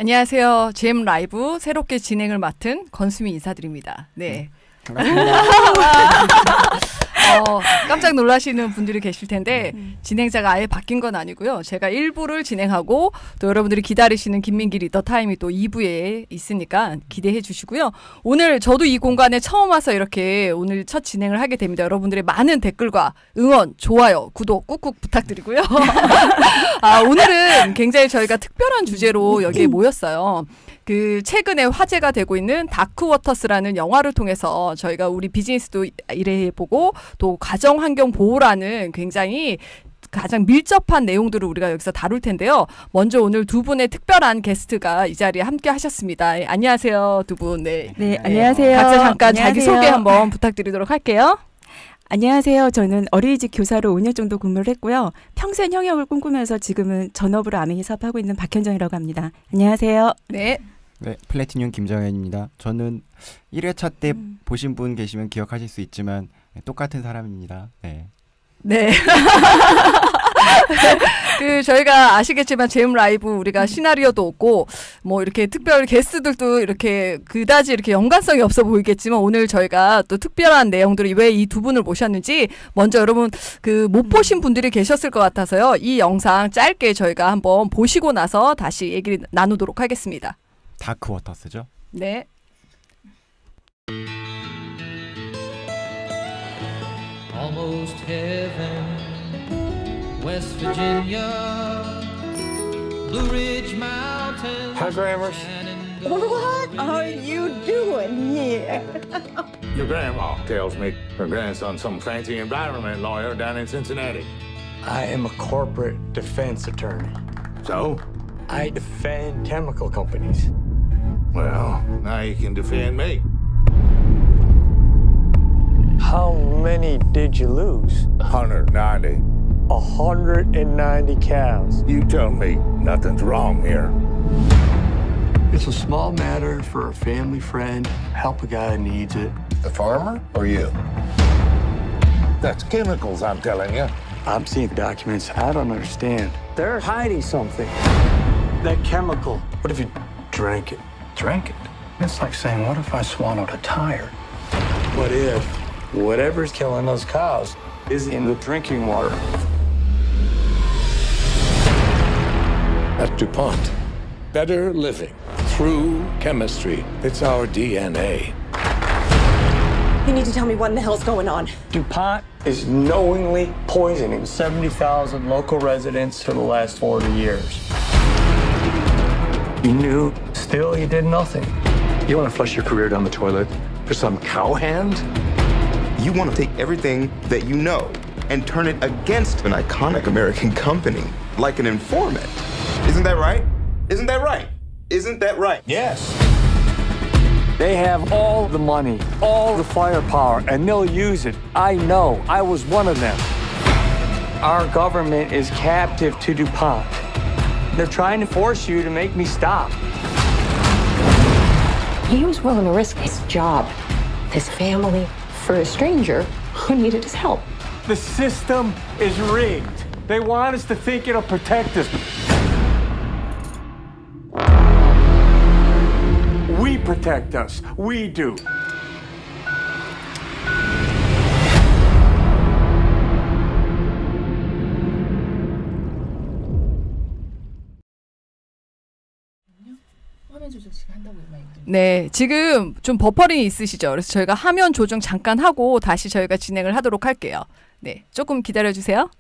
안녕하세요. GM 라이브 새롭게 진행을 맡은 건수미 인사드립니다. 네. 반갑습니다. 깜짝 놀라시는 분들이 계실 텐데 진행자가 아예 바뀐 건 아니고요. 제가 1부를 진행하고 또 여러분들이 기다리시는 김민기 리더 타임이 또 2부에 있으니까 기대해 주시고요. 오늘 저도 이 공간에 처음 와서 이렇게 오늘 첫 진행을 하게 됩니다. 여러분들의 많은 댓글과 응원, 좋아요, 구독 꾹꾹 부탁드리고요. 오늘은 굉장히 저희가 특별한 주제로 여기에 모였어요. 그 최근에 화제가 되고 있는 다크워터스라는 영화를 통해서 저희가 우리 비즈니스도 일해보고 또 가정환경 보호라는 굉장히 가장 밀접한 내용들을 우리가 여기서 다룰 텐데요. 먼저 오늘 두 분의 특별한 게스트가 이 자리에 함께 하셨습니다. 안녕하세요, 두 분. 네, 안녕하세요. 각자 잠깐 안녕하세요. 자기소개 한번 부탁드리도록 할게요. 안녕하세요. 저는 어린이집 교사로 5년 정도 근무를 했고요. 평생 형역을 꿈꾸면서 지금은 전업으로 아메 사업하고 있는 박현정이라고 합니다. 안녕하세요. 네. 네, 플래티늄 김정현입니다. 저는 1회차 때 보신 분 계시면 기억하실 수 있지만 똑같은 사람입니다. 네. 네. 그 저희가 아시겠지만 제임 라이브 우리가 시나리오도 없고 뭐 이렇게 특별 게스트들도 이렇게 그다지 이렇게 연관성이 없어 보이겠지만 오늘 저희가 또 특별한 내용들이 왜 이 두 분을 모셨는지 먼저 여러분 그 못 보신 분들이 계셨을 것 같아서요. 이 영상 짧게 저희가 한번 보시고 나서 다시 얘기를 나누도록 하겠습니다. 다크워터스죠? 네. Almost heaven, West Virginia, Blue Ridge Mountains. Hi, Grammars. What are you doing here? Your grandma tells me her grandson's some fancy environment lawyer down in Cincinnati. I am a corporate defense attorney. So? I defend chemical companies. Well, now you can defend me. How many did you lose? 190. 190 cows. You tell me nothing's wrong here. It's a small matter for a family friend. Help a guy who needs it. The farmer or you? That's chemicals, I'm telling you. I'm seeing documents I don't understand. They're hiding something. That chemical. What if you drank it? Drink it. It's like saying, what if I swallowed a tire? What if whatever's killing those cows is in the drinking water? At DuPont, better living through chemistry. It's our DNA. You need to tell me what in the hell's going on. DuPont is knowingly poisoning 70,000 local residents for the last 40 years. You knew, still you did nothing. You want to flush your career down the toilet for some cowhand? You want to take everything that you know and turn it against an iconic American company, like an informant. Isn't that right? Isn't that right? Isn't that right? Yes. They have all the money, all the firepower, and they'll use it. I know. I was one of them. Our government is captive to DuPont. They're trying to force you to make me stop. He was willing to risk his job, his family, for a stranger who needed his help. The system is rigged. They want us to think it'll protect us. We protect us. We do. 네, 지금 좀 버퍼링이 있으시죠? 그래서 저희가 화면 조정 잠깐 하고 다시 저희가 진행을 하도록 할게요. 네, 조금 기다려주세요.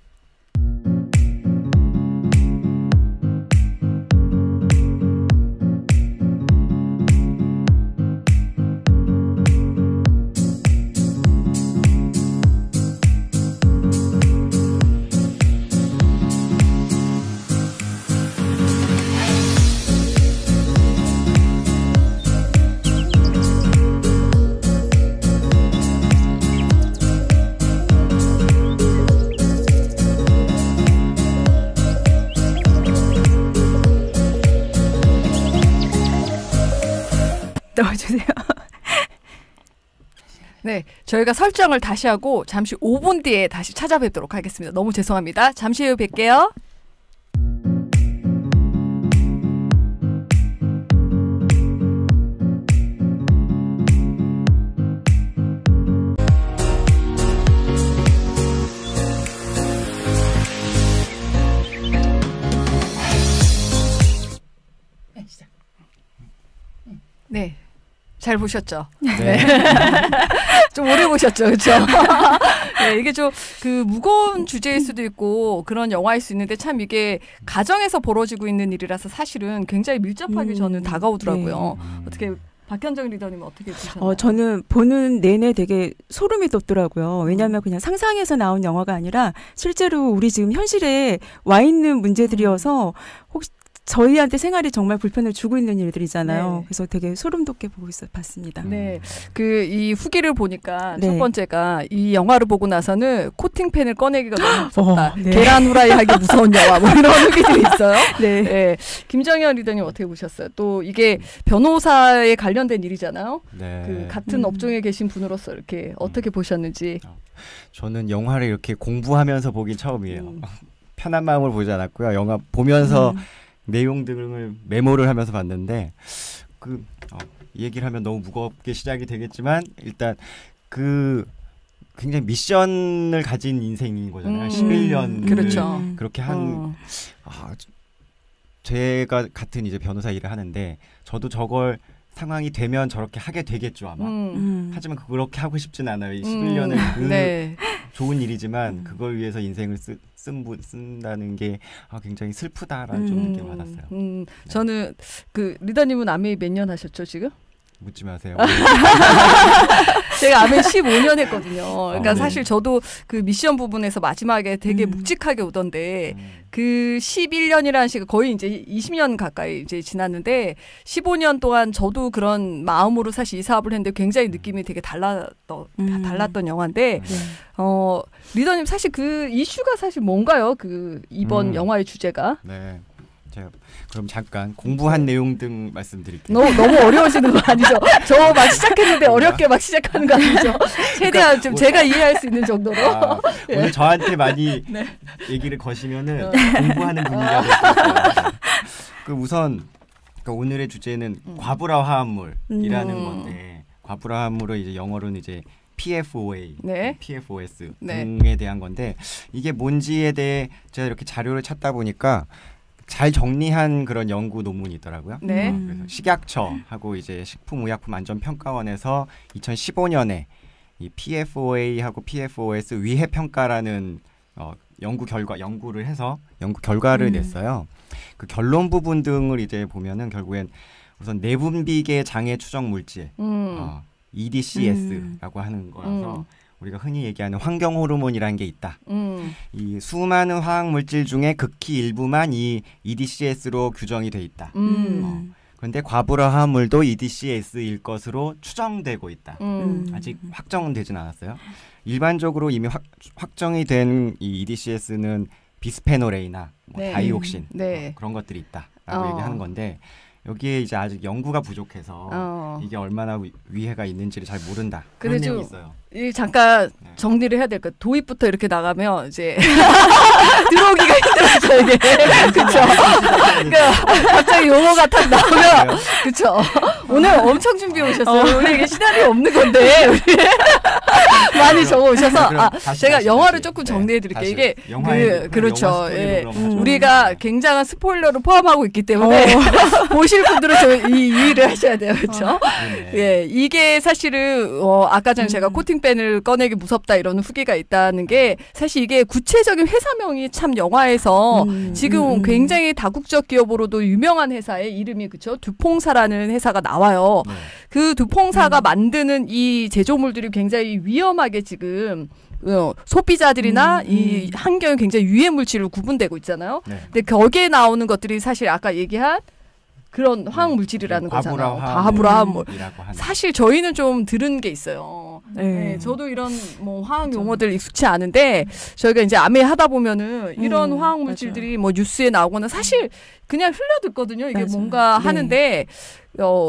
넣어주세요. 네, 저희가 설정을 다시 하고 잠시 5분 뒤에 다시 찾아뵙도록 하겠습니다. 너무 죄송합니다. 잠시 후에 뵐게요. 네. 잘 보셨죠? 네. 좀 오래 보셨죠, 그렇죠? 네, 이게 좀 그 무거운 주제일 수도 있고 그런 영화일 수 있는데 참 이게 가정에서 벌어지고 있는 일이라서 사실은 굉장히 밀접하게 저는 다가오더라고요. 네. 어떻게 박현정 리더님은 어떻게 보셨나요? 저는 보는 내내 되게 소름이 돋더라고요. 왜냐하면 그냥 상상에서 나온 영화가 아니라 실제로 우리 지금 현실에 와 있는 문제들이어서 혹시 저희한테 생활이 정말 불편을 주고 있는 일들이잖아요. 네. 그래서 되게 소름 돋게 보고 봤습니다. 네, 그 이 후기를 보니까 네. 첫 번째가 이 영화를 보고 나서는 코팅펜을 꺼내기가 너무 무섭다. 네. 계란 후라이 하기 무서운 영화 뭐 이런 후기들이 있어요. 네. 네. 김정현 리더님 어떻게 보셨어요? 또 이게 변호사에 관련된 일이잖아요. 네. 그 같은 업종에 계신 분으로서 이렇게 어떻게 보셨는지. 저는 영화를 이렇게 공부하면서 보긴 처음이에요. 편한 마음으로 보지 않았고요. 영화 보면서 내용 등을 메모를 하면서 봤는데 이 얘기를 하면 너무 무겁게 시작이 되겠지만 일단 그 굉장히 미션을 가진 인생인 거잖아요. 11년 그렇죠. 그렇게 한 제가 같은 이제 변호사 일을 하는데 저도 저걸 상황이 되면 저렇게 하게 되겠죠 아마. 하지만 그렇게 하고 싶진 않아요. 11년을 네. 좋은 일이지만 그걸 위해서 인생을 쓴다는 게 굉장히 슬프다라는 좀 느낌 받았어요. 네. 저는 그 리더님은 아메이 몇 년 하셨죠 지금? 묻지 마세요. 제가 아메이 15년 했거든요. 그러니까 네. 사실 저도 그 미션 부분에서 마지막에 되게 묵직하게 오던데 그 11년이라는 시가 거의 이제 20년 가까이 이제 지났는데 15년 동안 저도 그런 마음으로 사실 이 사업을 했는데 굉장히 느낌이 되게 달랐던 영화인데 리더님 사실 그 이슈가 사실 뭔가요? 그 이번 영화의 주제가? 네. 제가 그럼 잠깐 공부한 내용 등 말씀드릴게요. 너무 어려우시는 거 아니죠? 저 막 시작했는데 어렵게 막 시작하는 거 아니죠? 최대한 좀 제가 이해할 수 있는 정도로. 오늘 저한테 많이 얘기를 거시면은 공부하는 분위기가 될 수 있어요. 그 우선 오늘의 주제는 과부라 화합물이라는 건데 과부라 화합물을 이제 영어로는 이제 PFOA, PFOS 등에 대한 건데 이게 뭔지에 대해 제가 이렇게 자료를 찾다 보니까 잘 정리한 그런 연구 논문이 있더라고요. 네. 그래서 식약처하고 이제 식품의약품안전평가원에서 2015년에 이 PFOA하고 PFOS 위해 평가라는 연구를 해서 연구 결과를 냈어요. 그 결론 부분 등을 이제 보면은 결국엔 우선 내분비계 장애 추정 물질, EDCS라고 하는 거라서. 우리가 흔히 얘기하는 환경 호르몬이라는 게 있다. 이 수많은 화학 물질 중에 극히 일부만 이 EDCS로 규정이 돼 있다. 그런데 과부라 화합물도 EDCS일 것으로 추정되고 있다. 아직 확정은 되진 않았어요. 일반적으로 이미 확정이 된 이 EDCS는 비스페놀 A나 다이옥신 그런 것들이 있다라고 얘기하는 건데 여기에 이제 아직 연구가 부족해서 이게 얼마나 위해가 있는지를 잘 모른다. 그런 내용이 있어요. 잠깐 정리를 해야 될 것. 도입부터 이렇게 나가면 이제 들어오기가 힘들어져 이게. 그렇죠. 갑자기 용어가 탁 나오면 그렇죠. 오늘 엄청 준비해 오셨어요. 우리 이게 시나리오 없는 건데 많이 적어 오셔서 제가 영화를 조금 정리해 드릴게요. 이게 그렇죠. 우리가 굉장한 스포일러를 포함하고 있기 때문에 보실 분들은 이 이해를 하셔야 돼요. 그렇죠? 예, 이게 사실은 아까 전에 제가 코팅펜을 꺼내기 무섭다 이런 후기가 있다는 게 사실 이게 구체적인 회사명이 참 영화에서 지금 굉장히 다국적 기업으로도 유명한 회사의 이름이 그렇죠? 두퐁사라는 회사가 나와요. 그 두퐁사가 만드는 이 제조물들이 굉장히 위험하게 지금 소비자들이나 이 환경에 굉장히 유해 물질로 구분되고 있잖아요. 근데 거기에 나오는 것들이 사실 아까 얘기한 그런 화학 물질이라는 거잖아요. 과부라 화합물. 사실 저희는 좀 들은 게 있어요. 네, 저도 이런 뭐 화학 용어들 익숙치 않은데 저희가 이제 아메 하다 보면은 이런 화학 물질들이 뭐 뉴스에 나오거나 사실 그냥 흘려듣거든요. 이게 뭔가 하는데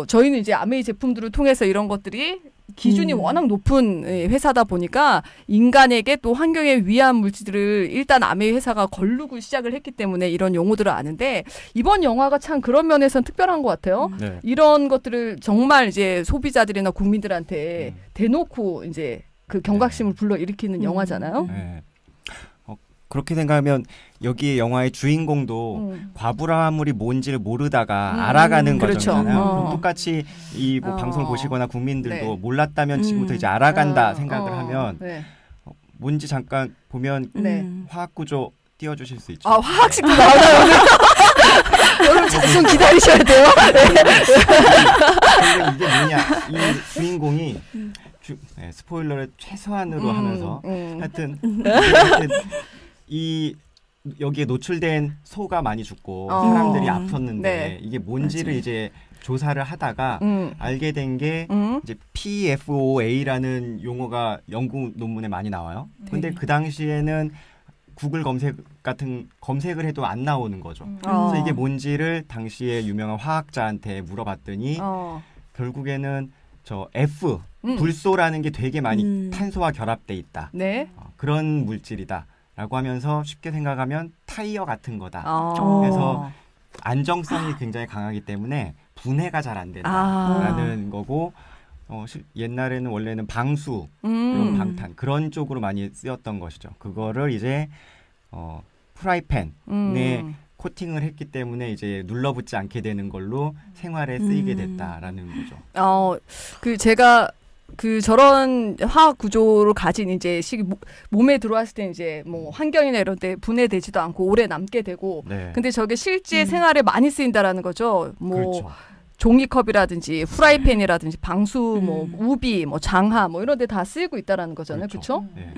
저희는 이제 아메이 제품들을 통해서 이런 것들이 기준이 워낙 높은 회사다 보니까 인간에게 또 환경에 위한 물질들을 일단 아메이 회사가 걸르고 시작을 했기 때문에 이런 용어들을 아는데 이번 영화가 참 그런 면에서는 특별한 것 같아요. 이런 것들을 정말 이제 소비자들이나 국민들한테 대놓고 이제 그 경각심을 불러일으키는 영화잖아요. 그렇게 생각하면 여기에 영화의 주인공도 과부라물이 뭔지를 모르다가 알아가는 그렇죠. 과정이잖아요. 그럼 똑같이 이 뭐 방송을 보시거나 국민들도 몰랐다면 지금부터 이제 알아간다 생각을 하면 뭔지 잠깐 보면 화학구조 띄워주실 수 있죠. 아, 화학식도 나오나요? 여러분 좀 기다리셔야 돼요. 이게 뭐냐? 이 주인공이 스포일러를 최소한으로 하면서 하여튼 이 여기에 노출된 소가 많이 죽고 사람들이 아팠는데 이게 뭔지를 이제 조사를 하다가 알게 된 게 이제 PFOA라는 용어가 연구 논문에 많이 나와요. 근데 그 당시에는 구글 검색 같은 검색을 해도 안 나오는 거죠. 그래서 이게 뭔지를 당시에 유명한 화학자한테 물어봤더니 결국에는 저 F 불소라는 게 되게 많이 탄소와 결합돼 있다. 그런 물질이다라고 하면서 쉽게 생각하면 타이어 같은 거다. 그래서 안정성이 굉장히 강하기 때문에 분해가 잘 안 된다라는 거고 옛날에는 원래는 방수, 그런 방탄 그런 쪽으로 많이 쓰였던 것이죠. 그거를 이제 프라이팬에 코팅을 했기 때문에 이제 눌러붙지 않게 되는 걸로 생활에 쓰이게 됐다라는 거죠. 그 제가 그 저런 화학 구조를 가진 이제 식이 몸에 들어왔을 때 이제 뭐 환경이나 이런 데 분해되지도 않고 오래 남게 되고 근데 저게 실제 생활에 많이 쓰인다라는 거죠. 뭐 그렇죠. 종이컵이라든지 프라이팬이라든지 방수, 뭐 우비, 뭐 장화, 뭐 이런 데 다 쓰이고 있다라는 거잖아요, 그렇죠? 네.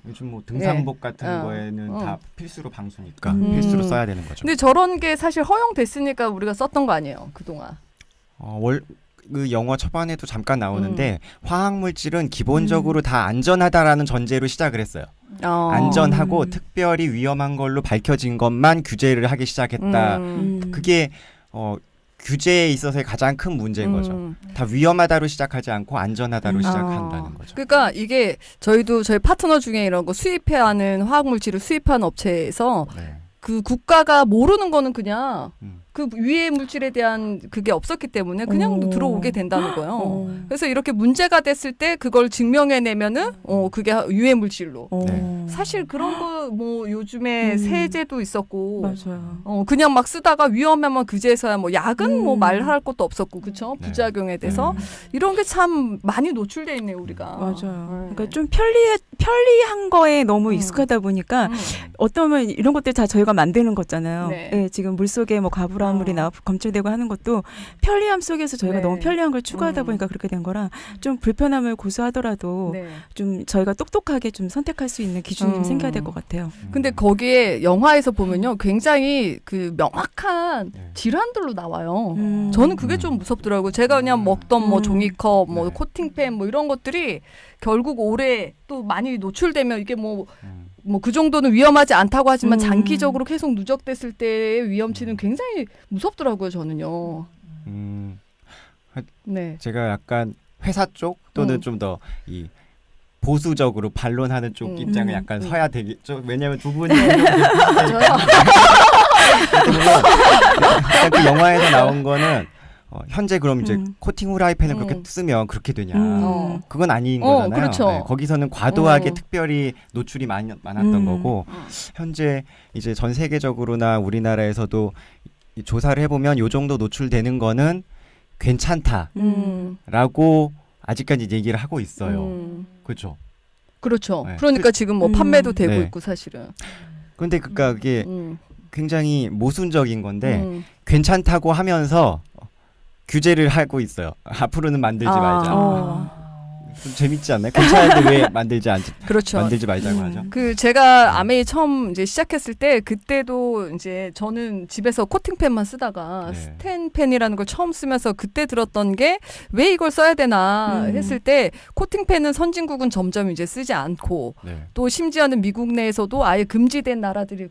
요즘 뭐 등산복 같은 거에는 다 필수로 방수니까 필수로 써야 되는 거죠. 근데 저런 게 사실 허용됐으니까 우리가 썼던 거 아니에요, 그동안? 그 영화 초반에도 잠깐 나오는데 화학 물질은 기본적으로 다 안전하다라는 전제로 시작을 했어요. 안전하고 특별히 위험한 걸로 밝혀진 것만 규제를 하기 시작했다. 그게 규제에 있어서의 가장 큰 문제인 거죠. 다 위험하다로 시작하지 않고 안전하다로 시작한다는 거죠. 그러니까 이게 저희 파트너 중에 이런 거 수입해하는 화학물질을 수입하는 업체에서 그 국가가 모르는 거는 그냥 그 유해 물질에 대한 그게 없었기 때문에 그냥 들어오게 된다는 거예요. 그래서 이렇게 문제가 됐을 때 그걸 증명해내면은 그게 유해 물질로. 사실 그런 거 뭐 요즘에 세제도 있었고, 맞아요. 그냥 막 쓰다가 위험하면 그제서야 뭐 약은 뭐 말할 것도 없었고, 그렇죠? 부작용에 대해서 이런 게 참 많이 노출돼 있네요, 우리가. 맞아요. 그러니까 좀 편리한 거에 너무 익숙하다 보니까 어떠면 이런 것들 다 저희가 만드는 거잖아요. 네, 지금 물 속에 뭐 과부라물이 검출되고 하는 것도 편리함 속에서 저희가 너무 편리한 걸 추구하다 보니까 그렇게 된 거라 좀 불편함을 고수하더라도 좀 저희가 똑똑하게 좀 선택할 수 있는 기준이 좀 생겨야 될 것 같아요. 근데 거기에 영화에서 보면요, 굉장히 그 명확한 질환들로 나와요. 저는 그게 좀 무섭더라고요. 제가 그냥 먹던 뭐 종이컵, 뭐 코팅팬 뭐 이런 것들이 결국 오래 또 많이 노출되면 이게 뭐 그 정도는 위험하지 않다고 하지만 장기적으로 계속 누적됐을 때의 위험치는 굉장히 무섭더라고요, 저는요. 제가 약간 회사 쪽 또는 좀 더 이 보수적으로 반론하는 쪽 입장을 약간 서야 되겠죠. 왜냐하면 두 분이 그 영화에서 나온 거는 현재 그럼 이제 코팅 후라이팬을 그렇게 쓰면 그렇게 되냐? 그건 아닌 거잖아요. 그렇죠. 네, 거기서는 과도하게 특별히 노출이 많았던 거고 현재 이제 전 세계적으로나 우리나라에서도 조사를 해보면 요 정도 노출되는 거는 괜찮다라고 아직까지 얘기를 하고 있어요. 그렇죠. 그렇죠. 네. 그러니까 지금 뭐 판매도 되고 있고 사실은. 그런데 그러니까 그게 굉장히 모순적인 건데 괜찮다고 하면서 규제를 하고 있어요. 앞으로는 만들지 말자. 좀 재밌지 않나요? 괜찮은데 왜 만들지 말자고 하죠. 그 제가 아메이 처음 이제 시작했을 때 그때도 이제 저는 집에서 코팅펜만 쓰다가 스텐펜이라는 걸 처음 쓰면서 그때 들었던 게 왜 이걸 써야 되나 했을 때 코팅펜은 선진국은 점점 이제 쓰지 않고 또 심지어는 미국 내에서도 아예 금지된 나라들이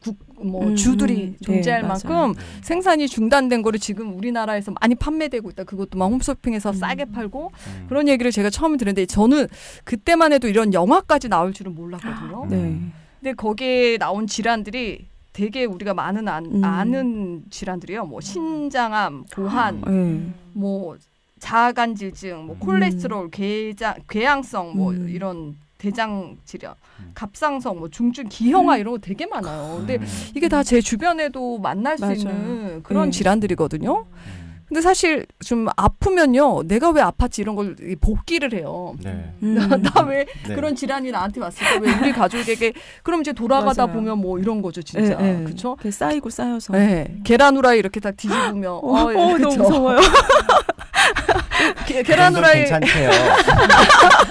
주들이 존재할 만큼 생산이 중단된 거를 지금 우리나라에서 많이 판매되고 있다. 그것도 막 홈쇼핑에서 싸게 팔고 그런 얘기를 제가 처음 들었는데 저는 그때만 해도 이런 영화까지 나올 줄은 몰랐거든요. 근데 거기에 나온 질환들이 되게 우리가 많은 아는 질환들이요. 뭐 신장암, 고환, 뭐 자간질증, 뭐 콜레스테롤, 궤양성 뭐 이런 대장 질환, 갑상선, 뭐 중증 기형아 이런 거 되게 많아요. 근데 이게 다 제 주변에도 만날 수 맞아요. 있는 그런 질환들이거든요. 근데 사실 좀 아프면요, 내가 왜 아팠지 이런 걸 복기를 해요. 네. 나 왜 네. 그런 질환이 나한테 왔을까? 왜 우리 가족에게? 그럼 이제 돌아가다 맞아요. 보면 뭐 이런 거죠, 진짜. 네, 네. 그렇죠? 쌓이고 쌓여서. 네. 계란 후라이 이렇게 딱 뒤집으면 너무 무서워요. 계란 후라이 괜찮대요.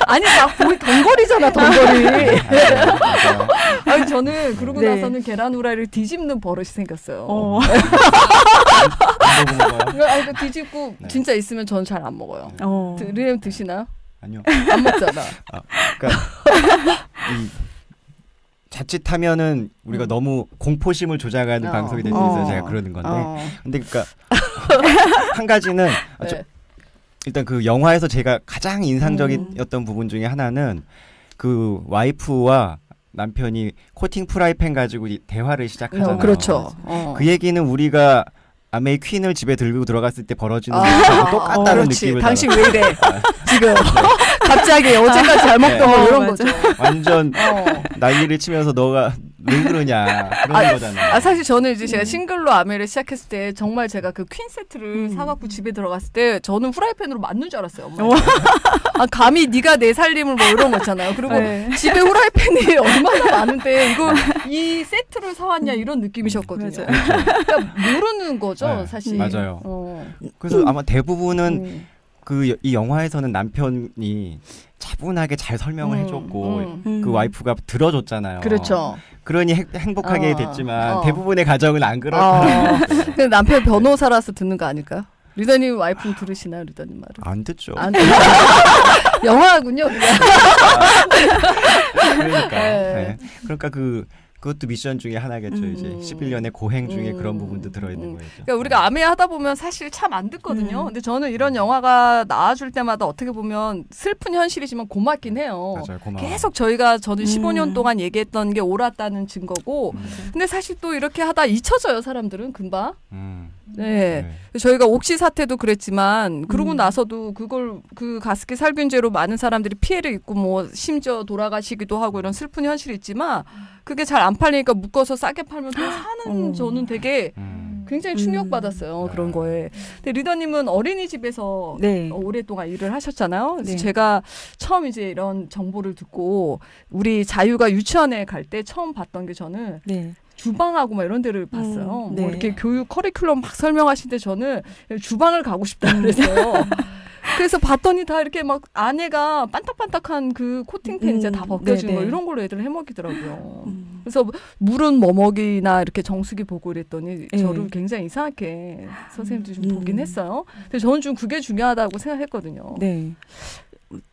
아니 나 거의 돈거리잖아, 돈거리. 아니 저는 그러고 네. 나서는 계란 후라이를 뒤집는 버릇이 생겼어요. 아니, 뒤집고 네. 진짜 있으면 저는 잘 안 먹어요. 리엠 드시나요? 아니요. 안 먹잖아. 그러니까 이 자칫하면은 우리가 너무 공포심을 조장하는 방송이 될 수 있어요. 제가 그러는 건데. 근데 그러니까 한 가지는 네. 일단 그 영화에서 제가 가장 인상적이었던 부분 중에 하나는 그 와이프와 남편이 코팅 프라이팬 가지고 대화를 시작하잖아요. 그렇죠. 그 얘기는 우리가 아메이 퀸을 집에 들고 들어갔을 때 벌어지는 일하고 똑같다는 느낌을 당신 왜 이래? 지금 갑자기 어제까지 잘 먹던 거 이런 거죠. 완전 난리를 치면서 너가 왜 그러냐 그런 거잖아요. 사실 저는 이제 제가 싱글로 아메를 시작했을 때 정말 제가 그 퀸 세트를 사갖고 집에 들어갔을 때 저는 후라이팬으로 맞는 줄 알았어요. 감히 네가 내 살림을 뭐 이런 거 있잖아요. 그리고 집에 후라이팬이 얼마나 많은데 이거 이 세트를 사왔냐 이런 느낌이셨거든요. 그러니까 모르는 거죠, 네, 사실. 맞아요. 그래서 아마 대부분은 이 영화에서는 남편이 차분하게 잘 설명을 해줬고 그 와이프가 들어줬잖아요. 그렇죠. 그러니 행복하게 됐지만 대부분의 가정은 안 그럴 거예요. 남편 변호사라서 듣는 거 아닐까요? 리더님 와이프는 들으시나요, 리더님 말을? 안 듣죠. 영화군요. 그러니까. 네. 그러니까 그것도 미션 중에 하나겠죠. 이제 11년의 고행 중에 그런 부분도 들어있는 거죠. 그러니까 우리가 아메 하다 보면 사실 참 안 듣거든요. 근데 저는 이런 영화가 나와줄 때마다 어떻게 보면 슬픈 현실이지만 고맙긴 해요. 맞아요, 고마워요. 계속 저는 15년 동안 얘기했던 게 옳았다는 증거고. 근데 사실 또 이렇게 하다 잊혀져요, 사람들은 금방. 네. 저희가 옥시 사태도 그랬지만 그러고 나서도 그 가습기 살균제로 많은 사람들이 피해를 입고 뭐 심지어 돌아가시기도 하고 이런 슬픈 현실이 있지만 그게 잘 안 팔리니까 묶어서 싸게 팔면 또 사는 저는 되게 굉장히 충격받았어요. 그런 거에. 근데 리더님은 어린이집에서 오랫동안 일을 하셨잖아요. 그래서 제가 처음 이제 이런 정보를 듣고 우리 자유가 유치원에 갈 때 처음 봤던 게 저는 주방하고 막 이런 데를 봤어요. 뭐 이렇게 교육 커리큘럼 막 설명하실 때 저는 주방을 가고 싶다 그랬어요. 그래서 봤더니 다 이렇게 막 안에가 반딱반딱한 그 코팅팬 이제 다 벗겨지는 거 이런 걸로 애들 해먹이더라고요. 그래서 물은 뭐 먹이나 이렇게 정수기 보고 이랬더니 저를 굉장히 이상하게 선생님들이 좀 보긴 했어요. 근데 저는 좀 그게 중요하다고 생각했거든요. 네.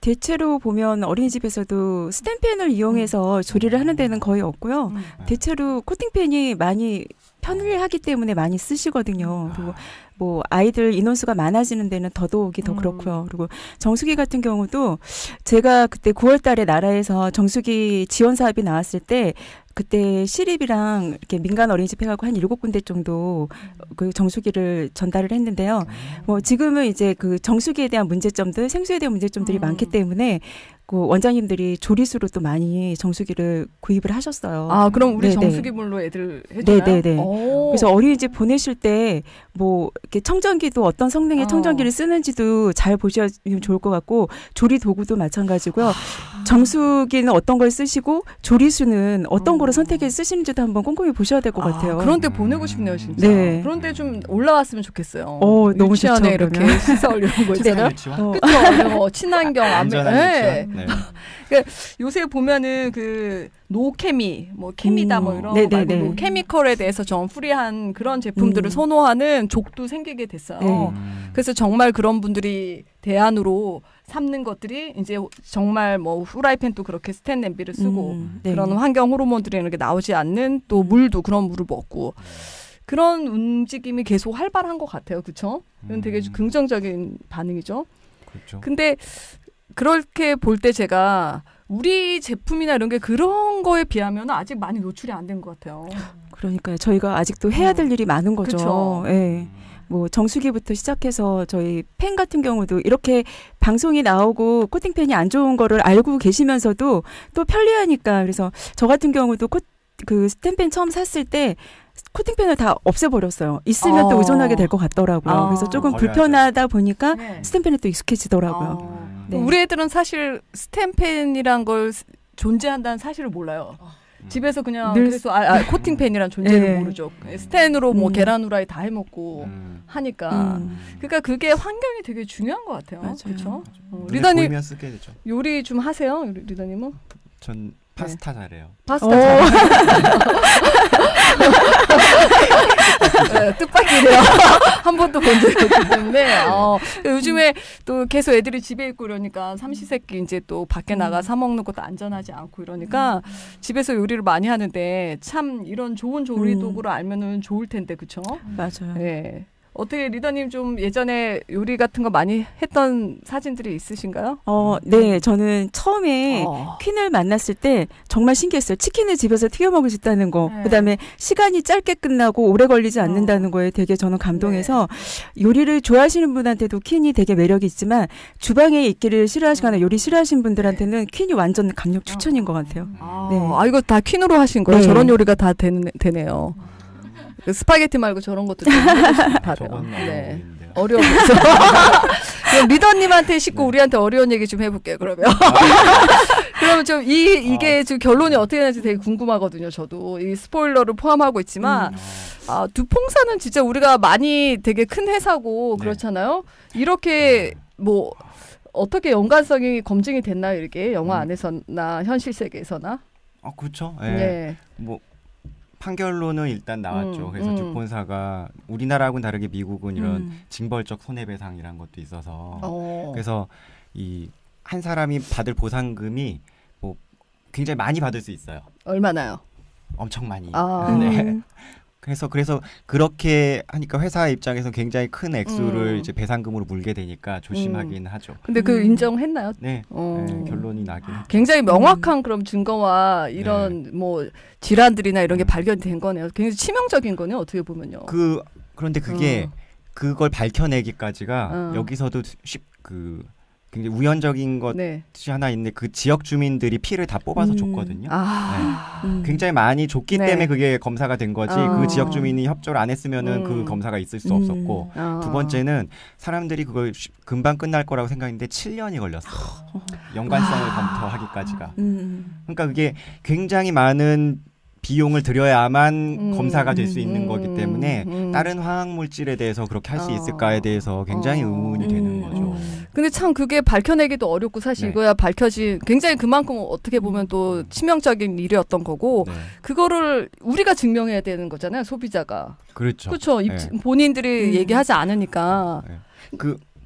대체로 보면 어린이집에서도 스텐펜을 이용해서 조리를 하는 데는 거의 없고요. 대체로 코팅팬이 많이 편리하기 때문에 많이 쓰시거든요. 그리고 뭐 아이들 인원수가 많아지는 데는 더더욱이 더 그렇고요. 그리고 정수기 같은 경우도 제가 그때 9월 달에 나라에서 정수기 지원 사업이 나왔을 때 그때 시립이랑 이렇게 민간 어린이집 해가지고 한 7군데 정도 그 정수기를 전달을 했는데요. 뭐 지금은 이제 그 정수기에 대한 문제점들, 생수에 대한 문제점들이 많기 때문에 그 원장님들이 조리수로 또 많이 정수기를 구입을 하셨어요. 아, 그럼 우리 정수기물로 애들 해주나요? 네네네. 그래서 어린이집 보내실 때 뭐 이렇게 청정기도 어떤 성능의 청정기를 쓰는지도 잘 보시면 좋을 것 같고 조리 도구도 마찬가지고요. 정수기는 어떤 걸 쓰시고 조리수는 어떤 거를 선택해 쓰시는지도 한번 꼼꼼히 보셔야 될 것 같아요. 그런데 보내고 싶네요, 진짜. 네. 그런데 좀 올라왔으면 좋겠어요. 너무 유치원에 좋죠, 이렇게 그러면. 시설 이런 거 있잖아요. 그렇죠. 친환경 안전한 네. 유치원. 네. 그러니까 요새 보면은 그 노케미, 뭐 케미다 뭐 이런 거 말고 노케미컬에 대해서 좀 프리한 그런 제품들을 선호하는 족도 생기게 됐어요. 그래서 정말 그런 분들이 대안으로 삼는 것들이 이제 정말 뭐 후라이팬도 그렇게 스텐 냄비를 쓰고 그런 환경 호르몬들이 이렇게 나오지 않는 또 물도 그런 물을 먹고 그런 움직임이 계속 활발한 것 같아요. 그렇죠? 이건 되게 긍정적인 반응이죠. 그렇죠. 근데 그렇게 볼 때 제가 우리 제품이나 이런 게 그런 거에 비하면 아직 많이 노출이 안 된 것 같아요. 그러니까요. 저희가 아직도 해야 될 일이 많은 거죠. 그렇죠. 네. 뭐 정수기부터 시작해서 저희 펜 같은 경우도 이렇게 방송이 나오고 코팅펜이 안 좋은 거를 알고 계시면서도 또 편리하니까 그래서 저 같은 경우도 그 스텐펜 처음 샀을 때 코팅펜을 다 없애버렸어요. 있으면 또 의존하게 될 것 같더라고요. 그래서 조금 불편하다 보니까 스텐펜에 또 익숙해지더라고요. 네. 우리 애들은 사실 스텐펜이란 걸 존재한다는 사실을 몰라요. 집에서 그냥 그래서 코팅펜이란 존재를 모르죠. 스텐으로 뭐 계란 후라이 다 해먹고 하니까. 그러니까 그게 환경이 되게 중요한 것 같아요. 그렇죠? 리더님 보이면 쓰게 되죠. 요리 좀 하세요, 리더님은? 전 파스타 잘해요. 파스타 네, 뜻밖이네요. 한 번도 본 적이 없기 때문에 요즘에 또 계속 애들이 집에 있고 이러니까 삼시세끼 이제 또 밖에 나가 사 먹는 것도 안전하지 않고 이러니까 집에서 요리를 많이 하는데 참 이런 좋은 조리 도구를 알면은 좋을 텐데 그렇죠? 맞아요. 네. 어떻게 리더님 좀 예전에 요리 같은 거 많이 했던 사진들이 있으신가요? 네. 저는 처음에 퀸을 만났을 때 정말 신기했어요. 치킨을 집에서 튀겨 먹을 수 있다는 거. 네. 그다음에 시간이 짧게 끝나고 오래 걸리지 않는다는 거에 되게 저는 감동해서 요리를 좋아하시는 분한테도 퀸이 되게 매력이 있지만 주방에 있기를 싫어하시거나 요리 싫어하시는 분들한테는 퀸이 완전 강력 추천인 것 같아요. 네. 이거 다 퀸으로 하신 거예요? 네. 저런 요리가 다 되네요. 스파게티 말고 저런 것도 좀 바래요. 네. 어려워서. 그럼 리더님한테 싣고 우리한테 어려운 얘기 좀 해볼게요. 그러면. 그러면 좀 이게 지금 결론이 어떻게 되는지 되게 궁금하거든요. 저도 이 스포일러를 포함하고 있지만 두퐁사는 진짜 우리가 많이 되게 큰 회사고 그렇잖아요. 이렇게 뭐 어떻게 연관성이 검증이 됐나요? 이렇게 영화 안에서나 현실 세계에서나? 그렇죠. 네. 뭐. 판결로는 일단 나왔죠. 그래서 두폰사가 우리나라하고는 다르게 미국은 이런 징벌적 손해배상이라는 것도 있어서 그래서 이 한 사람이 받을 보상금이 뭐 굉장히 많이 받을 수 있어요. 얼마나요? 엄청 많이. 네. 그래서 그렇게 하니까 회사 입장에서 굉장히 큰 액수를 이제 배상금으로 물게 되니까 조심하긴 하죠. 근데 그 인정했나요? 네. 네, 결론이 나긴 했죠. 굉장히 명확한 그럼 증거와 이런 뭐 질환들이나 이런 게 발견된 거네요. 굉장히 치명적인 거네요. 어떻게 보면요. 그런데 그게 그걸 밝혀내기까지가 여기서도 굉장히 우연적인 것이 하나 있는데 그 지역 주민들이 피를 다 뽑아서 줬거든요. 굉장히 많이 줬기 때문에 그게 검사가 된 거지 그 지역 주민이 협조를 안 했으면은 그 검사가 있을 수 없었고 두 번째는 사람들이 그걸 금방 끝날 거라고 생각했는데 7년이 걸렸어요. 연관성을 검토하기까지가. 그러니까 그게 굉장히 많은 비용을 들여야만 검사가 될 수 있는 거기 때문에 다른 화학물질에 대해서 그렇게 할 수 있을까에 대해서 굉장히 의문이 되는 거죠. 근데 참 그게 밝혀내기도 어렵고 사실 이거야 밝혀진 굉장히 그만큼 어떻게 보면 또 치명적인 일이었던 거고 그거를 우리가 증명해야 되는 거잖아요. 소비자가. 그렇죠. 그렇죠. 본인들이 얘기하지 않으니까.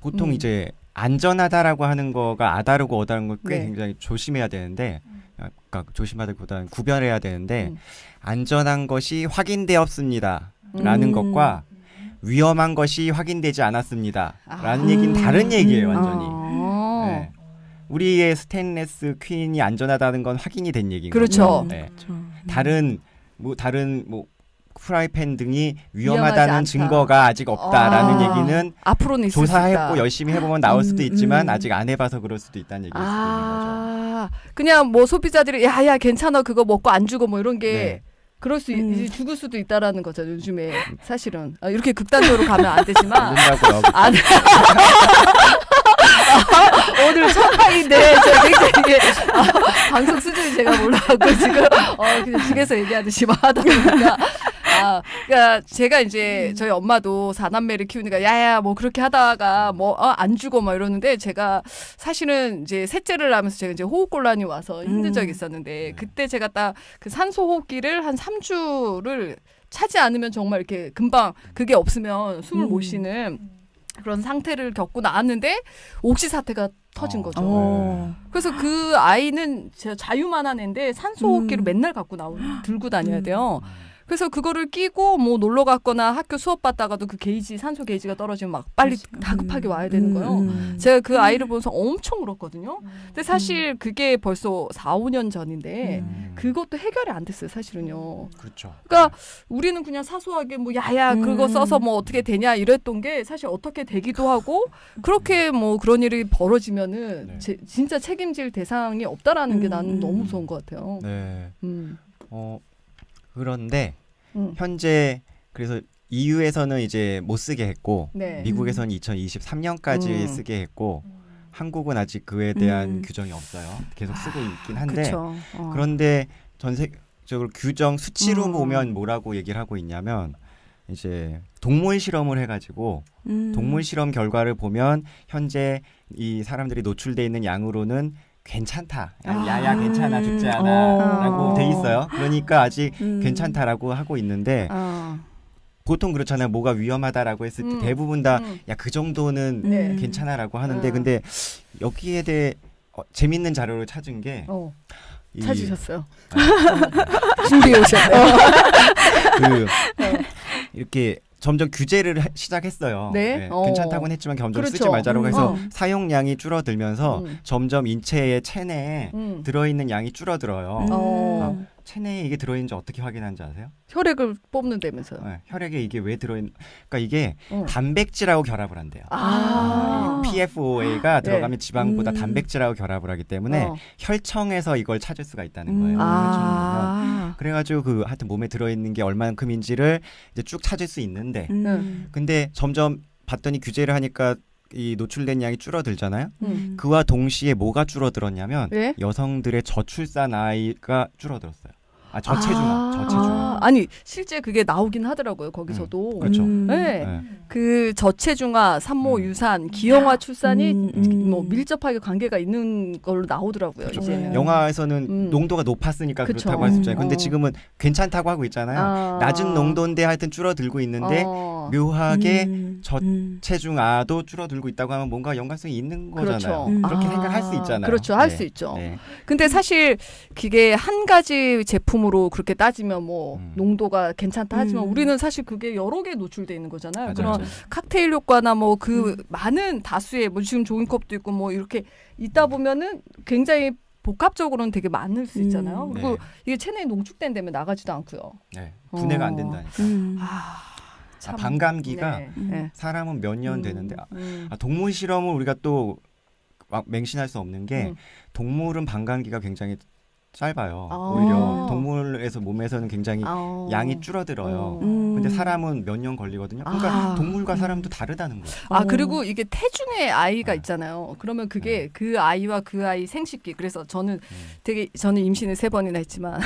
보통 이제 안전하다라고 하는 거가 아다르고 어다른 걸 꽤 굉장히 조심해야 되는데 그러니까 조심하다기보다는 구별해야 되는데 안전한 것이 확인되었습니다 라는 것과 위험한 것이 확인되지 않았습니다 라는 얘기는 다른 얘기예요. 완전히. 네. 우리의 스테인레스 퀸이 안전하다는 건 확인이 된 얘기인 그렇죠. 거죠. 네. 다른 프라이팬 등이 위험하다는 증거가 아직 없다라는 얘기는 앞으로는 조사했고 열심히 해보면 나올 수도 있지만 아직 안 해봐서 그럴 수도 있다는 얘기일 수도 있는 거죠. 그냥 뭐 소비자들이 야야 괜찮아 그거 먹고 안 죽어 뭐 이런 게 그럴 수 죽을 수도 있다라는 거죠. 요즘에 사실은 이렇게 극단적으로 가면 안 되지만 오늘 첫 방인데 제가 굉장히 방송 수준이 제가 몰라갖고 지금 그냥 집에서 얘기하듯이 막 하다 보니까 그러니까 제가 이제 저희 엄마도 4남매를 키우니까 야야 뭐 그렇게 하다가 뭐 안 죽어 막 이러는데 제가 사실은 이제 셋째를 하면서 제가 이제 호흡곤란이 와서 힘든 적이 있었는데 그때 제가 딱 그 산소 호흡기를 한 3주를 차지 않으면 정말 이렇게 금방 그게 없으면 숨을 못 쉬는 그런 상태를 겪고 나왔는데 옥시 사태가 터진 거죠. 그래서 그 아이는 제가 자유만한 애인데 산소 호흡기를 맨날 들고 다녀야 돼요. 그래서 그거를 끼고 뭐 놀러 갔거나 학교 수업 받다가도 그 게이지 산소 게이지가 떨어지면 막 빨리 다급하게 와야 되는 거예요. 제가 그 아이를 보면서 엄청 울었거든요. 근데 사실 그게 벌써 4, 5년 전인데 그것도 해결이 안 됐어요, 사실은요. 그렇죠. 그러니까 우리는 그냥 사소하게 뭐 야야 그거 써서 뭐 어떻게 되냐 이랬던 게 사실 어떻게 되기도 하고 그렇게 뭐 그런 일이 벌어지면은 진짜 책임질 대상이 없다라는 게 나는 너무 무서운 것 같아요. 네. 그런데 현재 그래서 EU에서는 이제 못 쓰게 했고 미국에서는 2023년까지 쓰게 했고 한국은 아직 그에 대한 규정이 없어요. 계속 쓰고 있긴 한데 그런데 전 세계적으로 규정 수치로 보면 뭐라고 얘기를 하고 있냐면 이제 동물 실험을 해가지고 동물 실험 결과를 보면 현재 이 사람들이 노출돼 있는 양으로는 괜찮다. 야야 괜찮아 죽지 않아 라고 돼 있어요. 그러니까 아직 괜찮다라고 하고 있는데 보통 그렇잖아요. 뭐가 위험하다라고 했을 때 대부분 다 야 그 정도는 괜찮아라고 하는데 근데 여기에 대해 재밌는 자료를 찾은 게 찾으셨어요. 준비해 오셨네요. 이렇게 점점 규제를 시작했어요. 네? 괜찮다고는 했지만 점점 쓰지 말자라고 해서 사용량이 줄어들면서 점점 인체의 체내에 들어있는 양이 줄어들어요. 체내에 이게 들어있는지 어떻게 확인하는지 아세요? 혈액을 뽑는다면서요. 네, 혈액에 이게 왜 들어있는 그러니까 이게 단백질하고 결합을 한대요. PFOA가 들어가면 지방보다 단백질하고 결합을 하기 때문에 혈청에서 이걸 찾을 수가 있다는 거예요. 그래가지고 하여튼 몸에 들어있는 게 얼만큼인지를 이제 쭉 찾을 수 있는데 근데 점점 봤더니 규제를 하니까 이 노출된 양이 줄어들잖아요. 그와 동시에 뭐가 줄어들었냐면 여성들의 저출산 아이가 줄어들었어요. 저체중아. 아니 실제 그게 나오긴 하더라고요. 거기서도. 그렇죠. 네. 그 저체중아, 산모 유산, 기형아 출산이 뭐 밀접하게 관계가 있는 걸로 나오더라고요. 그렇죠. 이제는. 영화에서는 농도가 높았으니까 그렇다고 할 수 있잖아요. 근데 지금은 괜찮다고 하고 있잖아요. 낮은 농도인데 하여튼 줄어들고 있는데 묘하게 저체중아도 줄어들고 있다고 하면 뭔가 연관성이 있는 거잖아요. 그렇죠. 그렇게 생각할 수 있잖아요. 그렇죠. 할 수 있죠. 근데 사실 그게 한 가지 제품으로 그렇게 따지면 뭐 농도가 괜찮다 하지만 우리는 사실 그게 여러 개 노출돼 있는 거잖아요. 그런 칵테일 효과나 뭐 그 많은 다수의 뭐 지금 종이컵도 있고 뭐 이렇게 있다 보면은 굉장히 복합적으로는 되게 많을 수 있잖아요. 그리고 이게 체내에 농축된다면 나가지도 않고요. 네. 분해가 안 된다니까. 반감기가 사람은 몇 년 되는데 동물 실험을 우리가 또 막 맹신할 수 없는 게 동물은 반감기가 굉장히 짧아요. 오히려 동물에서 몸에서는 굉장히 양이 줄어들어요. 근데 사람은 몇 년 걸리거든요. 그러니까 동물과 사람도 다르다는 거예요. 그리고 이게 태중의 아이가 있잖아요. 그러면 그게 그 아이와 그 아이 생식기. 그래서 저는 임신을 3번이나 했지만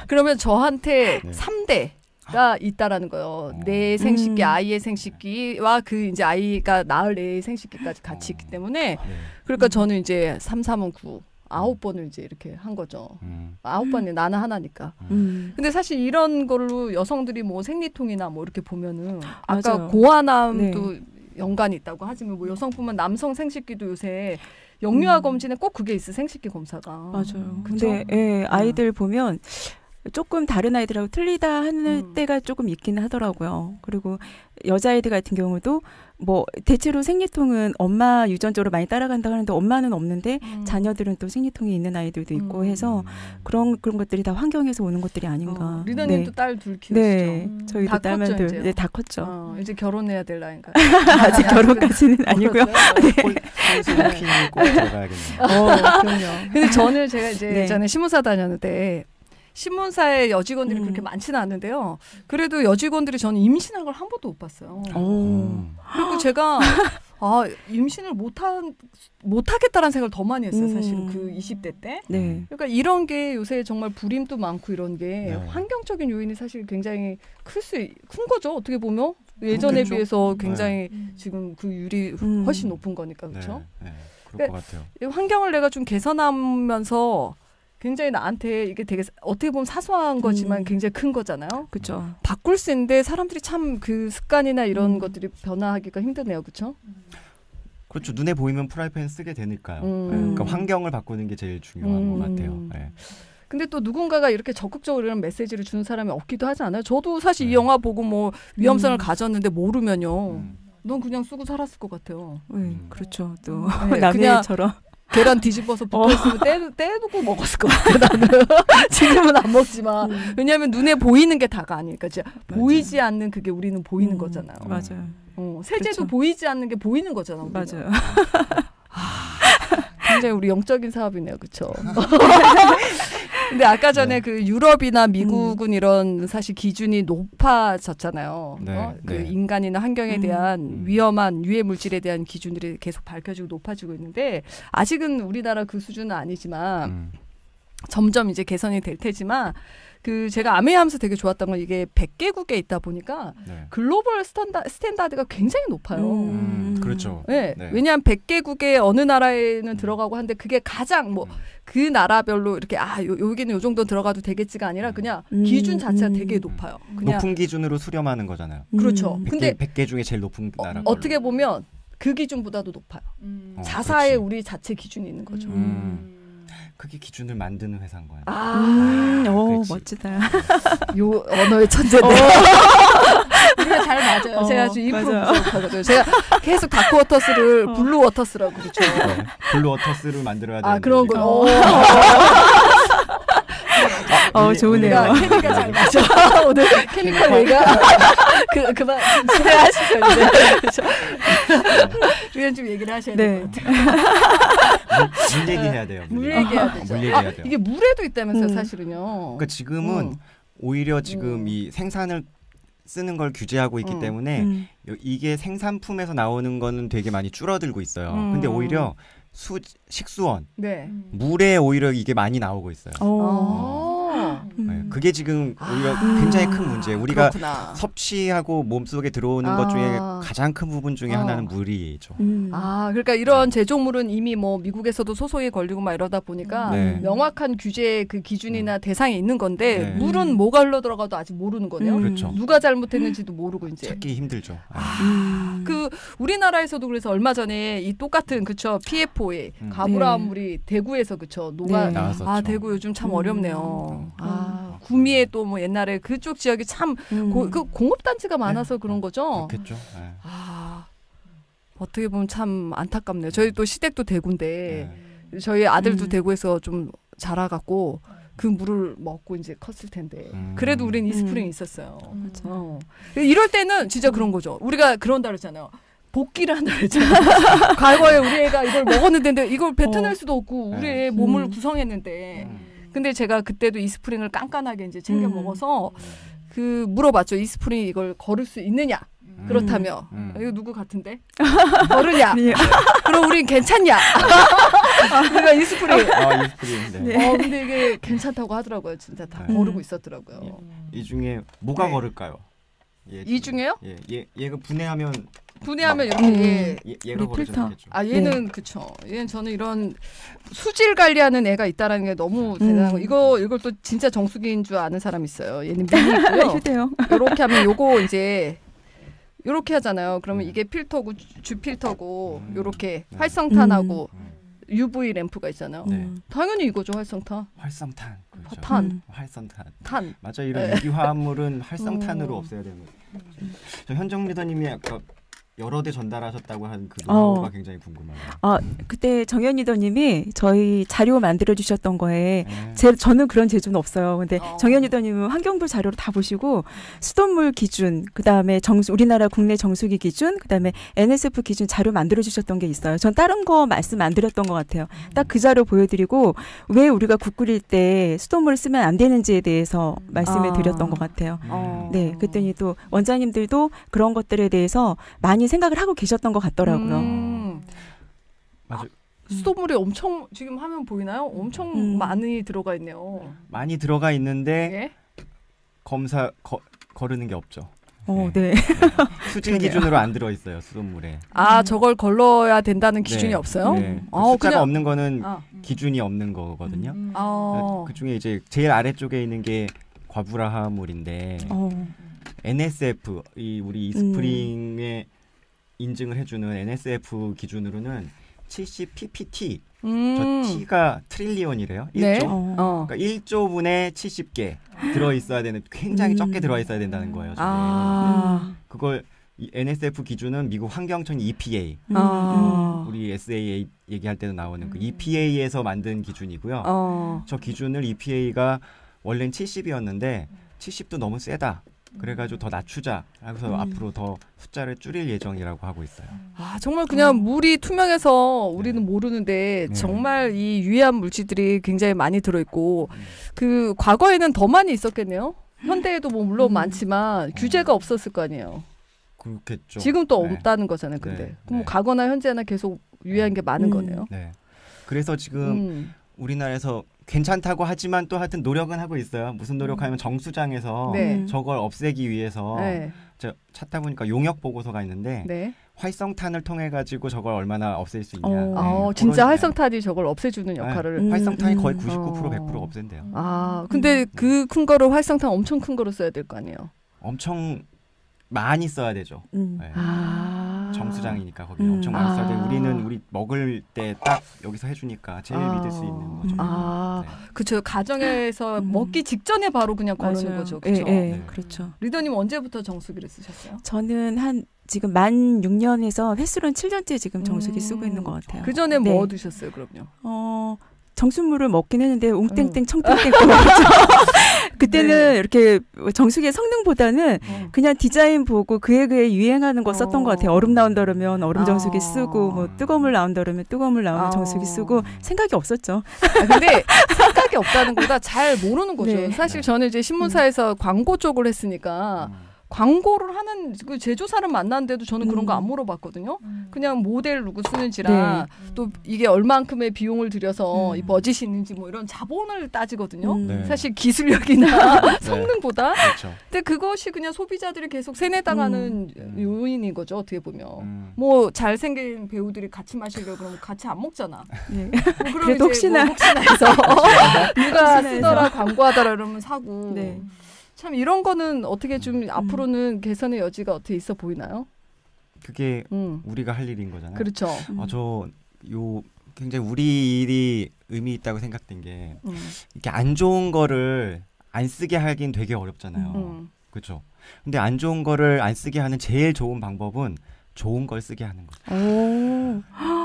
그러면 저한테 3대 가 있다라는 거예요. 내 생식기, 아이의 생식기와 그 이제 아이가 낳을 내 생식기까지 같이 있기 때문에 그러니까 저는 이제 3, 3은 9. 9번을 이제 이렇게 한 거죠. 9번이 나는 하나니까. 근데 사실 이런 걸로 여성들이 뭐 생리통이나 뭐 이렇게 보면은 아까 맞아요. 고환암도 연관이 있다고 하지만 뭐 여성뿐만 남성 생식기도 요새 영유아 검진에 꼭 그게 있어 생식기 검사가. 맞아요. 근데 아이들 보면 조금 다른 아이들하고 틀리다 하는 때가 조금 있긴 하더라고요. 그리고 여자아이들 같은 경우도 뭐 대체로 생리통은 엄마 유전적으로 많이 따라간다고 하는데 엄마는 없는데 자녀들은 또 생리통이 있는 아이들도 있고 해서 그런 것들이 다 환경에서 오는 것들이 아닌가. 리더님도 딸 둘 키우시죠? 네, 저희도 딸만 둘. 네, 다 컸죠. 이제 결혼해야 될 나이인가요? 아직 결혼까지는 아니고요. 네. 꼭 들어가야겠네요. 그럼요. 근데 제가 이제 예전에 신문사 다녔는데 신문사에 여직원들이 그렇게 많지는 않는데요. 그래도 여직원들이 저는 임신한 걸 한 번도 못 봤어요. 그리고 제가 임신을 못하겠다라는 생각을 더 많이 했어요. 사실은 그 20대 때. 그러니까 이런 게 요새 정말 불임도 많고 이런 게 환경적인 요인이 사실 굉장히 큰 거죠. 어떻게 보면. 예전에 비해서 굉장히 지금 그 율이 훨씬 높은 거니까. 그렇죠? 그럴 것 같아요. 환경을 내가 좀 개선하면서 굉장히 나한테 이게 되게 어떻게 보면 사소한 거지만 굉장히 큰 거잖아요. 그렇죠. 바꿀 수 있는데 사람들이 참 그 습관이나 이런 것들이 변화하기가 힘드네요. 그렇죠? 그렇죠. 눈에 보이면 프라이팬 쓰게 되니까요. 그러니까 환경을 바꾸는 게 제일 중요한 것 같아요. 근데 또 누군가가 이렇게 적극적으로 이런 메시지를 주는 사람이 없기도 하지 않아요? 저도 사실 이 영화 보고 뭐 위험성을 가졌는데 모르면요. 넌 그냥 쓰고 살았을 것 같아요. 그렇죠. 또 네, 남의처럼. 계란 뒤집어서 붙어있으면 떼두고 먹었을 것 같아. 나는 지금은 안 먹지만 왜냐하면 눈에 보이는 게 다가 아니니까 진짜 보이지 않는 그게 우리는 보이는 거잖아요. 맞아요. 세제도 그렇죠. 보이지 않는 게 보이는 거잖아. 우리는. 맞아요. 굉장히 우리 영적인 사업이네요, 그렇죠? 근데 아까 전에 그 유럽이나 미국은 이런 사실 기준이 높아졌잖아요. 그 인간이나 환경에 대한 위험한 유해 물질에 대한 기준들이 계속 밝혀지고 높아지고 있는데 아직은 우리나라 그 수준은 아니지만 점점 이제 개선이 될 테지만 그 제가 아메이하면서 되게 좋았던 건 이게 100개국에 있다 보니까 글로벌 스탠다드가 굉장히 높아요. 그렇죠. 네. 왜냐하면 100개국의 어느 나라에는 들어가고 하는데 그게 가장 뭐 그 나라별로 이렇게 여기는 요 정도 들어가도 되겠지가 아니라 그냥 기준 자체가 되게 높아요. 그냥 높은 기준으로 수렴하는 거잖아요. 그렇죠. 100개, 근데 100개 중에 제일 높은 나라. 어떻게 보면 그 기준보다도 높아요. 자사의 우리 자체 기준이 있는 거죠. 그게 기준을 만드는 회사인 거야. 오, 멋지다. 요 언어의 천재네. 우리가 잘 맞아요. 제가 지금 2% 부족하거든요. 제가 계속 다크워터스를 블루워터스라고 그러죠. 블루워터스를 만들어야 되는데. 그런 거. 좋으네요. 케미가 잘 맞아. 오늘 케미컬 얘기가 그만 기대하실 건데. 우리는 좀 얘기를 하셔야 돼요. 물 얘기해야 돼요. 물 얘기해야 되죠. 물 얘기해야 돼요. 이게 물에도 있다면서요, 사실은요. 그러니까 지금은 오히려 지금 이 생산을 쓰는 걸 규제하고 있기 때문에 이게 생산품에서 나오는 거는 되게 많이 줄어들고 있어요. 근데 오히려 식수원, 물에 오히려 이게 많이 나오고 있어요. 그게 지금 오히려 굉장히 큰 문제예요. 우리가 그렇구나. 섭취하고 몸속에 들어오는 것 중에 가장 큰 부분 중에 하나는 물이죠. 그러니까 이런 제조물은 이미 뭐 미국에서도 소송이 걸리고 막 이러다 보니까 명확한 규제 그 기준이나 대상이 있는 건데 물은 뭐가 흘러 들어가도 아직 모르는 거네요. 그렇죠. 누가 잘못했는지도 모르고 이제 찾기 힘들죠. 그 우리나라에서도 그래서 얼마 전에 이 똑같은 그쵸 PFOA 가브라함물이 대구에서 그쵸 녹아 대구 요즘 참 어렵네요. 구미에 또 뭐 옛날에 그쪽 지역이 참 그 공업단지가 많아서 그런 거죠. 그렇겠죠. 어떻게 보면 참 안타깝네요. 저희 또 시댁도 대구인데 저희 아들도 대구에서 좀 자라갖고 그 물을 먹고 이제 컸을 텐데 그래도 우린 이스프링이 있었어요. 이럴 때는 진짜 그런 거죠. 우리가 그런다 그랬잖아요. 복귀를 한다 그랬잖아요. 과거에 우리 애가 이걸 먹었는데 이걸 뱉어낼 수도 없고 우리 애 몸을 구성했는데 근데 제가 그때도 이스프링을 깐깐하게 이제 챙겨 먹어서 그 물어봤죠. 이스프링 이걸 걸을 수 있느냐? 그렇다며 이거 누구 같은데? 걸으냐? 그럼 우린 괜찮냐? 우리가 이스프링. 이스프링. 네. 근데 이게 괜찮다고 하더라고요. 진짜 다 거르고 있었더라고요. 이 중에 뭐가 걸을까요? 이 중에요? 얘가 분해하면 이렇게 얘가 필터. 얘는 그쵸. 얘는 저는 이런 수질 관리하는 애가 있다라는 게 너무 대단한 거. 이걸 또 진짜 정수기인 줄 아는 사람 있어요. 얘는 미니 있고요. 휴대용. 이렇게 하면 요거 이제 요렇게 하잖아요. 그러면 이게 필터고 주 필터고 요렇게 활성탄하고 UV 램프가 있잖아요. 당연히 이거죠. 활성탄. 활성탄. 그렇죠. 탄. 맞아. 이런 유기화합물은 활성탄으로 없애야 되는 거죠. 저 현정 리더님이 아까 여러 대 전달하셨다고 한 그 노하우가 굉장히 궁금해요. 그때 정현 리더님이 저희 자료 만들어 주셨던 거에 저는 그런 재주는 없어요. 근데 정현 리더님은 환경부 자료를 다 보시고 수돗물 기준, 그다음에 우리나라 국내 정수기 기준, 그다음에 NSF 기준 자료 만들어 주셨던 게 있어요. 전 다른 거 말씀 안 드렸던 것 같아요. 딱 그 자료 보여드리고 왜 우리가 국 끓일 때 수돗물을 쓰면 안 되는지에 대해서 말씀을 드렸던 것 같아요. 네, 그랬더니 또 원장님들도 그런 것들에 대해서 많이 생각을 하고 계셨던 것 같더라고요. 맞아요. 수돗물이 엄청 지금 화면 보이나요? 엄청 많이 들어가 있네요. 많이 들어가 있는데 거르는 게 없죠. 네. 수질 기준으로 안 들어 있어요. 수돗물에. 저걸 걸러야 된다는 기준이 없어요? 네. 숫자가 없는 거는 기준이 없는 거거든요. 그 중에 이제 제일 아래쪽에 있는 게 과부라화물인데 NSF 우리 이스프링에 인증을 해주는 NSF 기준으로는 70 ppt 저 T가 트릴리온이래요. 1조. 네. 그러니까 1조 분에 70개 들어있어야 되는 굉장히 적게 들어있어야 된다는 거예요. 그걸 이 NSF 기준은 미국 환경청 EPA. 우리 SAA 얘기할 때도 나오는 그 EPA에서 만든 기준이고요. 저 기준을 EPA가 원래는 70이었는데 70도 너무 세다. 그래가지고 더 낮추자. 그래서 앞으로 더 숫자를 줄일 예정이라고 하고 있어요. 아, 정말 그냥 물이 투명해서 우리는 모르는데 정말 이 유해한 물질들이 굉장히 많이 들어있고 그 과거에는 더 많이 있었겠네요. 현대에도 뭐 물론 많지만 규제가 없었을 거 아니에요. 그렇겠죠. 지금 또 없다는 거잖아요. 근데 그럼 과거나 현재나 계속 유해한 게 많은 거네요. 네. 그래서 지금 우리나라에서 괜찮다고 하지만 또 하여튼 노력은 하고 있어요. 무슨 노력하면 정수장에서 저걸 없애기 위해서 제가 찾다 보니까 용역 보고서가 있는데 활성탄을 통해 가지고 저걸 얼마나 없앨 수 있냐. 진짜 활성탄이 저걸 없애주는 역할을. 활성탄이 거의 99% 100% 없앤대요. 근데 그 큰 거를 활성탄 엄청 큰 거로 써야 될 거 아니에요. 엄청 많이 써야 되죠. 정수장이니까 거기 엄청 많이 써야 돼. 우리는 우리 먹을 때 딱 여기서 해주니까 제일 믿을 수 있는 거죠. 그렇죠. 가정에서 먹기 직전에 바로 그냥 거르는 거죠. 그렇죠. 그렇죠. 리더님 언제부터 정수기를 쓰셨어요? 저는 지금 만 6년에서 횟수로는 7년째 지금 정수기 쓰고 있는 것 같아요. 그 전에 뭐 드셨어요, 그럼요? 정수물을 먹긴 했는데 웅땡땡 청땡땡 그때는 이렇게 정수기의 성능보다는 그냥 디자인 보고 그에 유행하는 거 썼던 것 같아요. 얼음 나온다 그러면 얼음 정수기 쓰고 뭐 뜨거운 물 나온다 그러면 뜨거운 물 나오는 정수기 쓰고 생각이 없었죠. 근데 생각이 없다는 것보다 잘 모르는 거죠. 사실 저는 이제 신문사에서 광고 쪽을 했으니까 광고를 하는 그 제조사를 만났는데도 저는 그런 거 안 물어봤거든요. 그냥 모델 누구 쓰는지랑 또 이게 얼만큼의 비용을 들여서 이 버짓이 있는지 뭐 이런 자본을 따지거든요. 사실 기술력이나 성능보다. 그렇죠. 근데 그것이 그냥 소비자들이 계속 세뇌당하는 요인인 거죠. 어떻게 보면. 뭐 잘생긴 배우들이 같이 마시려고 그러면 같이 안 먹잖아. 뭐 그래도 혹시나 해서 누가 쓰더라 광고하더라 그러면 사고. 참 이런 거는 어떻게 좀 앞으로는 개선의 여지가 어떻게 있어 보이나요? 그게 우리가 할 일인 거잖아요. 그렇죠. 굉장히 우리 일이 의미 있다고 생각된 게 이렇게 안 좋은 거를 안 쓰게 하긴 되게 어렵잖아요. 그렇죠. 근데 안 좋은 거를 안 쓰게 하는 제일 좋은 방법은 좋은 걸 쓰게 하는 거죠.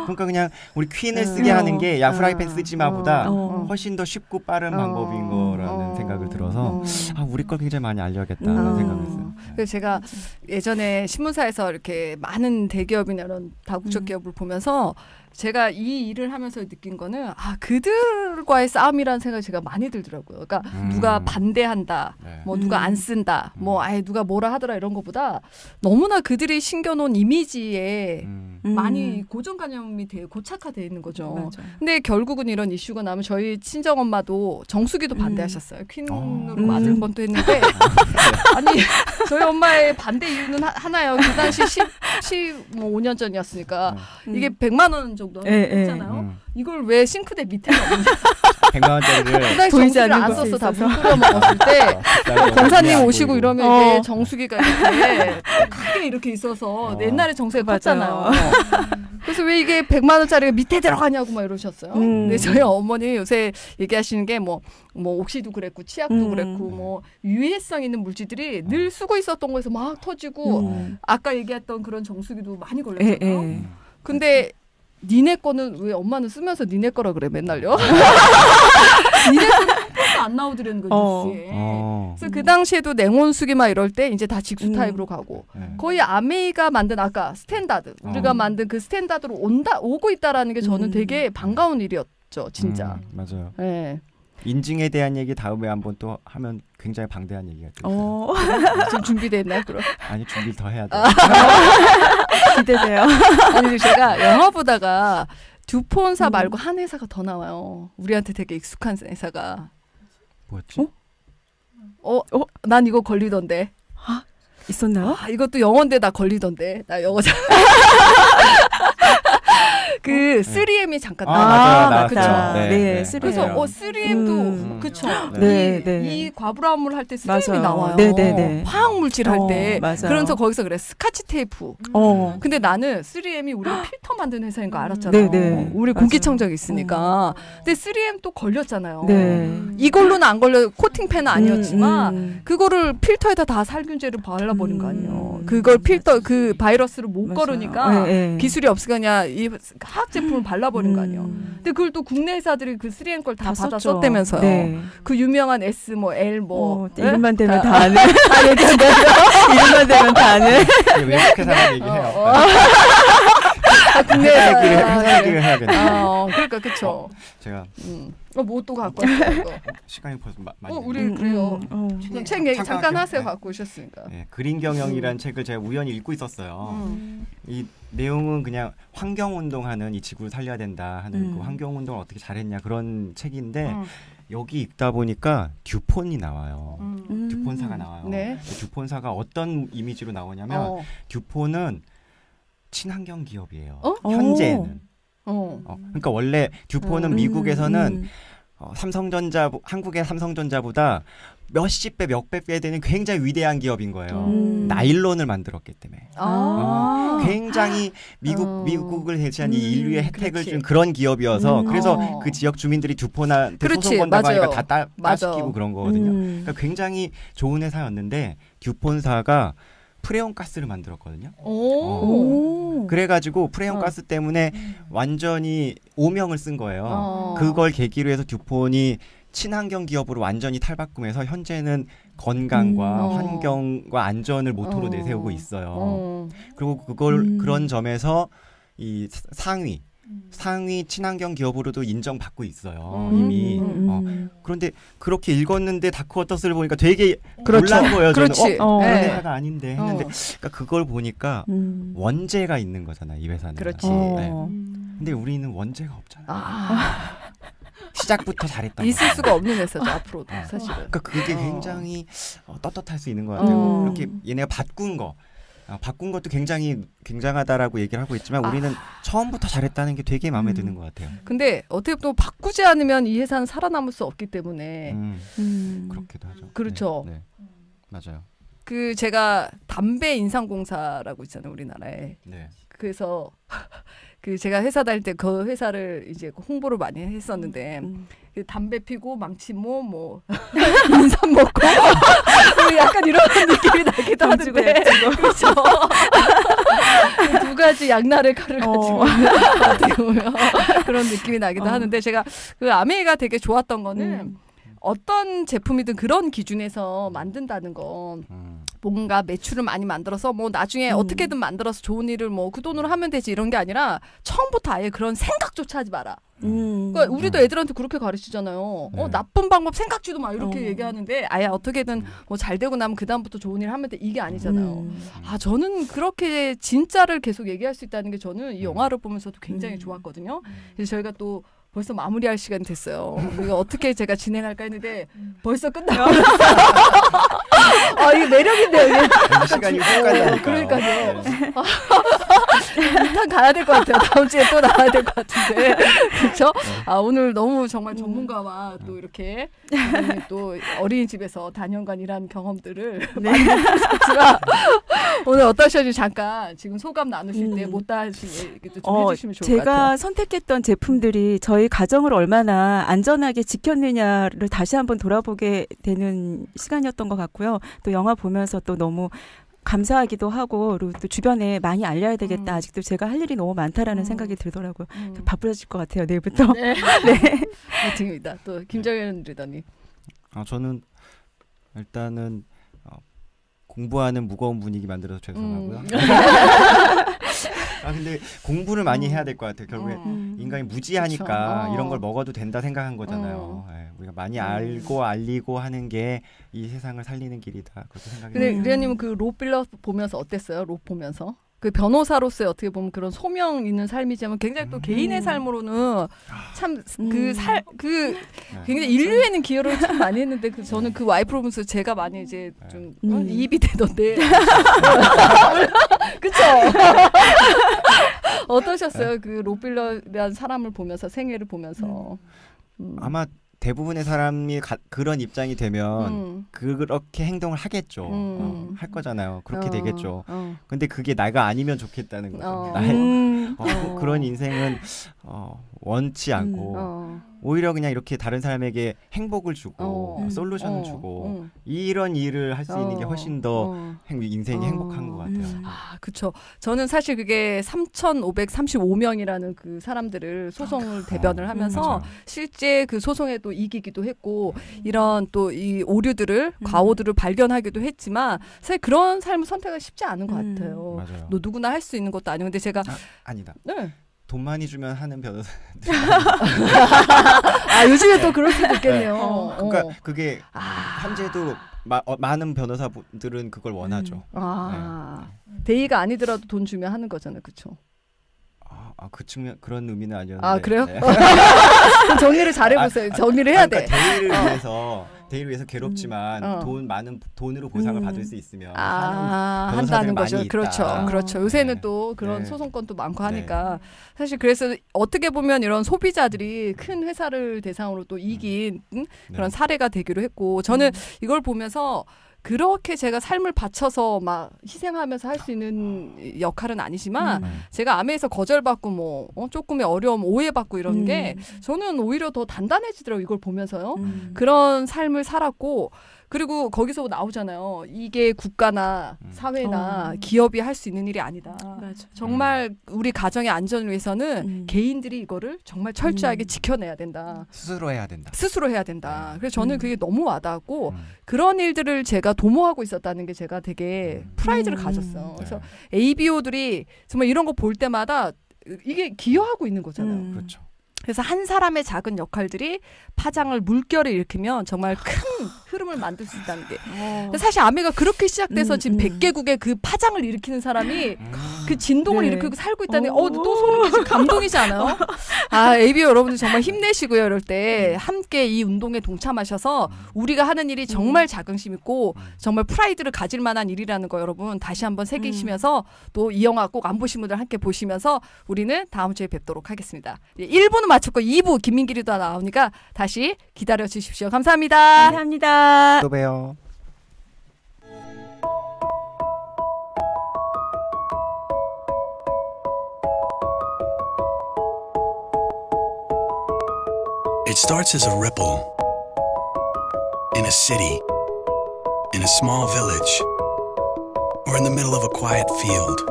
그러니까 그냥 우리 퀸을 쓰게 하는 게 야 프라이팬 쓰지 마보다 훨씬 더 쉽고 빠른 방법인 거라는 생각을 들어서 우리 걸 굉장히 많이 알려야겠다는 생각을 했어요. 그래서 제가 예전에 신문사에서 이렇게 많은 대기업이나 이런 다국적 기업을 보면서 제가 이 일을 하면서 느낀 거는 그들과의 싸움이라는 생각이 제가 많이 들더라고요. 그러니까 누가 반대한다, 뭐 누가 안 쓴다, 뭐 아예 누가 뭐라 하더라 이런 것보다 너무나 그들이 신겨놓은 이미지에 많이 고정관념이 고착화되어 있는 거죠. 맞아. 근데 결국은 이런 이슈가 나면 저희 친정엄마도 정수기도 반대하셨어요. 퀸으로 맞을 뻔도 했는데 아니 저희 엄마의 반대 이유는 하나예요. 그 당시 15년 전이었으니까 이게 100만 원 정도 했잖아요. 이걸 왜 싱크대 밑에 넣는지 100만 원짜리를 그 당시 정수기를 안 썼어. 다 물 끓여 먹었을 때 공사님 오시고 이러면 이게 정수기가 이렇게 크게 이렇게 있어서 옛날에 정수기가 컸잖아요. 그래서 왜 이게 100만 원짜리가 밑에 들어가냐고 막 이러셨어요. 근데 저희 어머니 요새 얘기하시는 게 뭐 옥시도 그랬고 치약도 그랬고 뭐 유해성 있는 물질들이 늘 쓰고 있었던 거에서 막 터지고 아까 얘기했던 그런 정수기도 많이 걸렸잖아요. 근데 니네 거는 왜 엄마는 쓰면서 니네 거라 그래 맨날요? 니네 거는 안 나오더라는 거 뉴스에. 그래서 그 당시에도 냉온수기 막 이럴 때 이제 다 직수 타입으로 가고 거의 아메이가 만든 아까 스탠다드 우리가 만든 그 스탠다드로 오고 있다라는 게 저는 되게 반가운 일이었죠 진짜. 맞아요. 네. 인증에 대한 얘기 다음에 한번 또 하면 굉장히 방대한 얘기가 있어요. 지금 준비돼 있나요, 그럼? 아니 준비를 더 해야 돼요. 기대돼요. 아니 제가 영화 보다가 듀폰사 말고 한 회사가 더 나와요. 우리한테 되게 익숙한 회사가. 뭐였지? 난 이거 걸리던데. 있었나요? 이것도 영어인데 나 걸리던데. 나 영어 잘. 그 3M이 잠깐 맞아요. 그쵸? 네, 3M. 그래서 3M도 그쵸? 이 과부라물 할 때 3M이 나와요. 네네네. 화학 물질 할 때. 맞아요. 그러면서 거기서 그래 스카치 테이프. 근데 나는 3M이 우리가 필터 만드는 회사인 거 알았잖아요. 우리 공기청정기 있으니까. 근데 3M 또 걸렸잖아요. 이걸로는 안 걸려 코팅펜은 아니었지만 그거를 필터에다 다 살균제를 발라버린 거 아니에요. 그걸 필터 그 바이러스를 못 걸으니까 기술이 없으니까 그냥 이 화학 제품을 발라버린 거 아니에요. 근데 그걸 또 국내 회사들이 그 3M 걸 다 받아 썼다면서요. 그 유명한 S 뭐 L 뭐 이름만 되면 다 아는. 다 얘기한다요. 이름만 되면 다 아는. 외국 회사만 얘기해요. 국내 회사 얘기를 해야겠네. 그러니까 그쵸. 제가 뭐 또 갖고 왔어요. 시간이 벌써 많이. 우리 그래요. 책 얘기 잠깐 하세요. 갖고 오셨으니까. 그린 경영이라는 책을 제가 우연히 읽고 있었어요. 이 내용은 그냥 환경 운동하는 이 지구를 살려야 된다 하는 그 환경 운동을 어떻게 잘했냐 그런 책인데 여기 읽다 보니까 듀폰이 나와요. 듀폰사가 나와요. 듀폰사가 어떤 이미지로 나오냐면 듀폰은 친환경 기업이에요. 현재는. 그러니까 원래 듀폰은 미국에서는 한국의 삼성전자보다 몇십 배, 몇백 배 되는 굉장히 위대한 기업인 거예요. 나일론을 만들었기 때문에. 굉장히 미국을 대신한 이 인류의 혜택을 준 그런 기업이어서 그래서 그 지역 주민들이 듀폰한테 소송 건다고 하니까 다 따시키고 그런 거거든요. 그러니까 굉장히 좋은 회사였는데 듀폰사가 프레온 가스를 만들었거든요. 그래가지고 프레온 가스 때문에 완전히 오명을 쓴 거예요. 그걸 계기로 해서 듀폰이 친환경 기업으로 완전히 탈바꿈해서 현재는 건강과 환경과 안전을 모토로 내세우고 있어요. 그리고 그런 점에서 이 상위 친환경 기업으로도 인정받고 있어요. 이미. 그런데 그렇게 읽었는데 다크워터스를 보니까 되게 놀란 거예요. 저는 그런 회사가 아닌데 했는데 그러니까 그걸 보니까 원재가 있는 거잖아요. 이 회사는. 그렇지. 근데 우리는 원재가 없잖아요. 시작부터 잘했다. 있을 수가 없는 회사죠. 앞으로도 사실은. 그러니까 그게 굉장히 떳떳할 수 있는 것 같아요. 이렇게 얘네가 바꾼 것도 굉장히 굉장하다라고 얘기를 하고 있지만 우리는 처음부터 잘했다는 게 되게 마음에 드는 것 같아요. 근데 어떻게 또 바꾸지 않으면 이 회사는 살아남을 수 없기 때문에 그렇기도 하죠. 그렇죠. 네. 맞아요. 그 제가 담배 인상공사라고 있잖아요, 우리나라에. 그래서 그 제가 회사 다닐 때 그 회사를 이제 홍보를 많이 했었는데 그 담배 피고 망치모 뭐 인삼 먹고 약간 이런 느낌이 나기도 하는데 그렇죠. 두 가지 양날의 칼을 가지고 어떻게 보면 그런 느낌이 나기도 하는데 제가 그 아메이가 되게 좋았던 거는 어떤 제품이든 그런 기준에서 만든다는 거 뭔가 매출을 많이 만들어서 뭐 나중에 어떻게든 만들어서 좋은 일을 뭐 그 돈으로 하면 되지 이런 게 아니라 처음부터 아예 그런 생각조차 하지 마라. 그러니까 우리도 애들한테 그렇게 가르치잖아요. 나쁜 방법 생각지도 마 이렇게 얘기하는데 아예 어떻게든 뭐 잘 되고 나면 그 다음부터 좋은 일을 하면 돼 이게 아니잖아요. 저는 그렇게 진짜를 계속 얘기할 수 있다는 게 저는 이 영화를 보면서도 굉장히 좋았거든요. 그래서 저희가 또 벌써 마무리할 시간이 됐어요. 우리가 어떻게 제가 진행할까 했는데 벌써 끝나고 이게 매력인데요. 이게. 시간이 훅 간다니까요. 그러니까요. 일단 가야 될 것 같아요. 다음 주에 또 나와야 될 것 같은데. 그렇죠? 오늘 너무 정말 전문가와 또 이렇게 또 어린이집에서 다년간 일한 경험들을 많이 해주셨지만 오늘 어떠셨는지 잠깐 지금 소감 나누실 때 못다 하신 얘기도 좀 해주시면 좋을 것 같아요. 제가 선택했던 제품들이 저희 가정을 얼마나 안전하게 지켰느냐를 다시 한번 돌아보게 되는 시간이었던 것 같고요. 또 영화 보면서 또 너무 감사하기도 하고 그리고 또 주변에 많이 알려야 되겠다. 아직도 제가 할 일이 너무 많다라는 생각이 들더라고요. 바쁘실 것 같아요. 내일부터. 네. 파이팅입니다. 또 김정현 리더님. 저는 일단은 공부하는 무거운 분위기 만들어서 죄송하고요. 근데 공부를 많이 해야 될 것 같아요. 결국에 인간이 무지하니까 이런 걸 먹어도 된다 생각한 거잖아요. 우리가 많이 알고 알리고 하는 게 이 세상을 살리는 길이다. 그렇게 생각해요. 근데 리아님은 그 로빌러 보면서 어땠어요? 로 보면서? 그 변호사로서의 어떻게 보면 그런 소명 있는 삶이지만 굉장히 또 개인의 삶으로는 참 굉장히 인류에는 기여를 참 많이 했는데 저는 그 와이프로 보면서 제가 많이 이제 좀 이입이 되던데. 그쵸? 어떠셨어요? 그 록빌러라는 사람을 보면서 생애를 보면서. 아마 대부분의 사람이 그런 입장이 되면 그렇게 행동을 하겠죠. 할 거잖아요. 그렇게 되겠죠. 근데 그게 나가 아니면 좋겠다는 거죠. 그런 인생은 원치 않고 오히려 그냥 이렇게 다른 사람에게 행복을 주고 솔루션을 주고 이런 일을 할 수 있는 게 훨씬 더 인생이 행복한 것 같아요. 아, 그렇죠. 저는 사실 그게 3,535명이라는 그 사람들을 소송을 대변을 하면서 실제 그 소송에도 이기기도 했고 이런 또 이 오류들을 과오들을 발견하기도 했지만 사실 그런 삶을 선택하기 쉽지 않은 것 같아요. 맞아요. 누구나 할 수 있는 것도 아니고 근데 제가 아니다. 네. 돈 많이 주면 하는 변호사. 요즘에 또 그럴 수도 있겠네요. 그러니까 그게 현재도 많은 변호사분들은 그걸 원하죠. 대의가 아니더라도 돈 주면 하는 거잖아요, 그렇죠? 그 측면 그런 의미는 아니었는데. 아 그래요? 네. 정리를 잘해보세요. 정리를 해야 돼. 대의를 위해서 괴롭지만 많은 돈으로 보상을 받을 수 있으면 한다는 거죠. 그렇죠. 그렇죠. 요새는 또 그런 소송건도 많고 하니까 사실 그래서 어떻게 보면 이런 소비자들이 큰 회사를 대상으로 또 이긴 그런 사례가 되기로 했고 저는 이걸 보면서 그렇게 제가 삶을 바쳐서 막 희생하면서 할 수 있는 역할은 아니지만 제가 아메에서 거절받고 뭐 조금의 어려움, 오해받고 이런 게 저는 오히려 더 단단해지더라고요. 이걸 보면서요. 그런 삶을 살았고 그리고 거기서 나오잖아요. 이게 국가나 사회나 기업이 할 수 있는 일이 아니다. 맞아. 정말 우리 가정의 안전을 위해서는 개인들이 이거를 정말 철저하게 지켜내야 된다. 스스로 해야 된다. 스스로 해야 된다. 그래서 저는 그게 너무 와닿았고 그런 일들을 제가 도모하고 있었다는 게 제가 되게 프라이드를 가졌어요. 그래서 ABO들이 정말 이런 거 볼 때마다 이게 기여하고 있는 거잖아요. 그렇죠. 그래서 한 사람의 작은 역할들이 파장을 물결을 일으키면 정말 큰 흐름을 만들 수 있다는 게 사실 아메가 그렇게 시작돼서 지금 100개국의 그 파장을 일으키는 사람이 그 진동을 일으키고 살고 있다는 게 또 소름 끼치고 감동이지 않아요? ABO 여러분들 정말 힘내시고요. 이럴 때 함께 이 운동에 동참하셔서 우리가 하는 일이 정말 자긍심 있고 정말 프라이드를 가질 만한 일이라는 거 여러분 다시 한번 새기시면서 또 이 영화 꼭 안 보신 분들 함께 보시면서 우리는 다음 주에 뵙도록 하겠습니다. 1부는 마쳤고 2부 김민기리도 나오니까 다시 기다려 주십시오. 감사합니다. 감사합니다. 또 봬요. It starts as a ripple in a city, in a small village, or in the middle of a quiet field.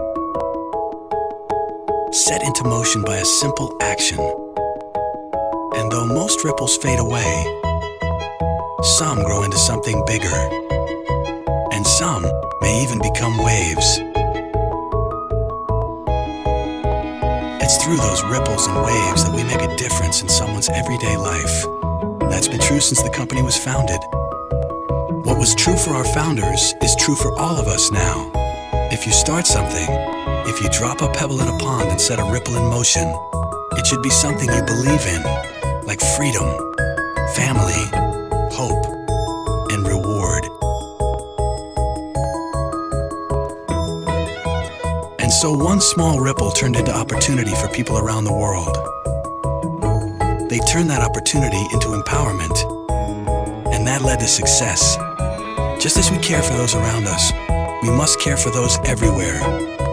Set into motion by a simple action. And though most ripples fade away, some grow into something bigger, and some may even become waves. It's through those ripples and waves that we make a difference in someone's everyday life. That's been true since the company was founded. What was true for our founders is true for all of us now. If you start something, if you drop a pebble in a pond and set a ripple in motion, it should be something you believe in, like freedom, family, hope, and reward. And so one small ripple turned into opportunity for people around the world. They turned that opportunity into empowerment, and that led to success. Just as we care for those around us, we must care for those everywhere.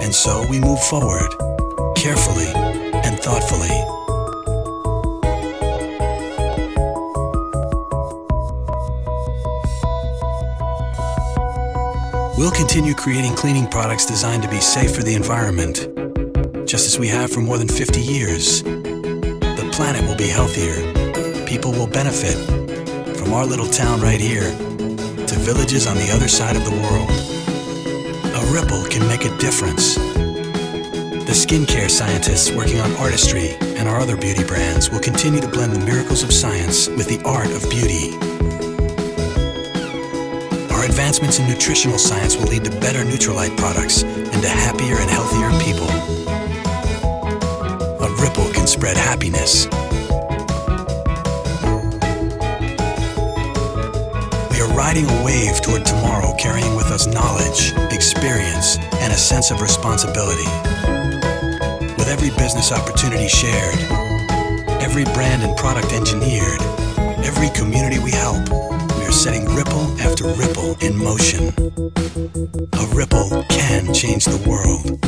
And so we move forward, carefully and thoughtfully. We'll continue creating cleaning products designed to be safe for the environment, just as we have for more than 50 years. The planet will be healthier. People will benefit from our little town right here to villages on the other side of the world. A ripple can make a difference. The skincare scientists working on artistry and our other beauty brands will continue to blend the miracles of science with the art of beauty. Our advancements in nutritional science will lead to better Nutrilite products and to happier and healthier people. A ripple can spread happiness. We are riding a wave toward tomorrow, carrying with us knowledge, experience, and a sense of responsibility. With every business opportunity shared, every brand and product engineered, every community we help, we are setting ripple after ripple in motion. A ripple can change the world.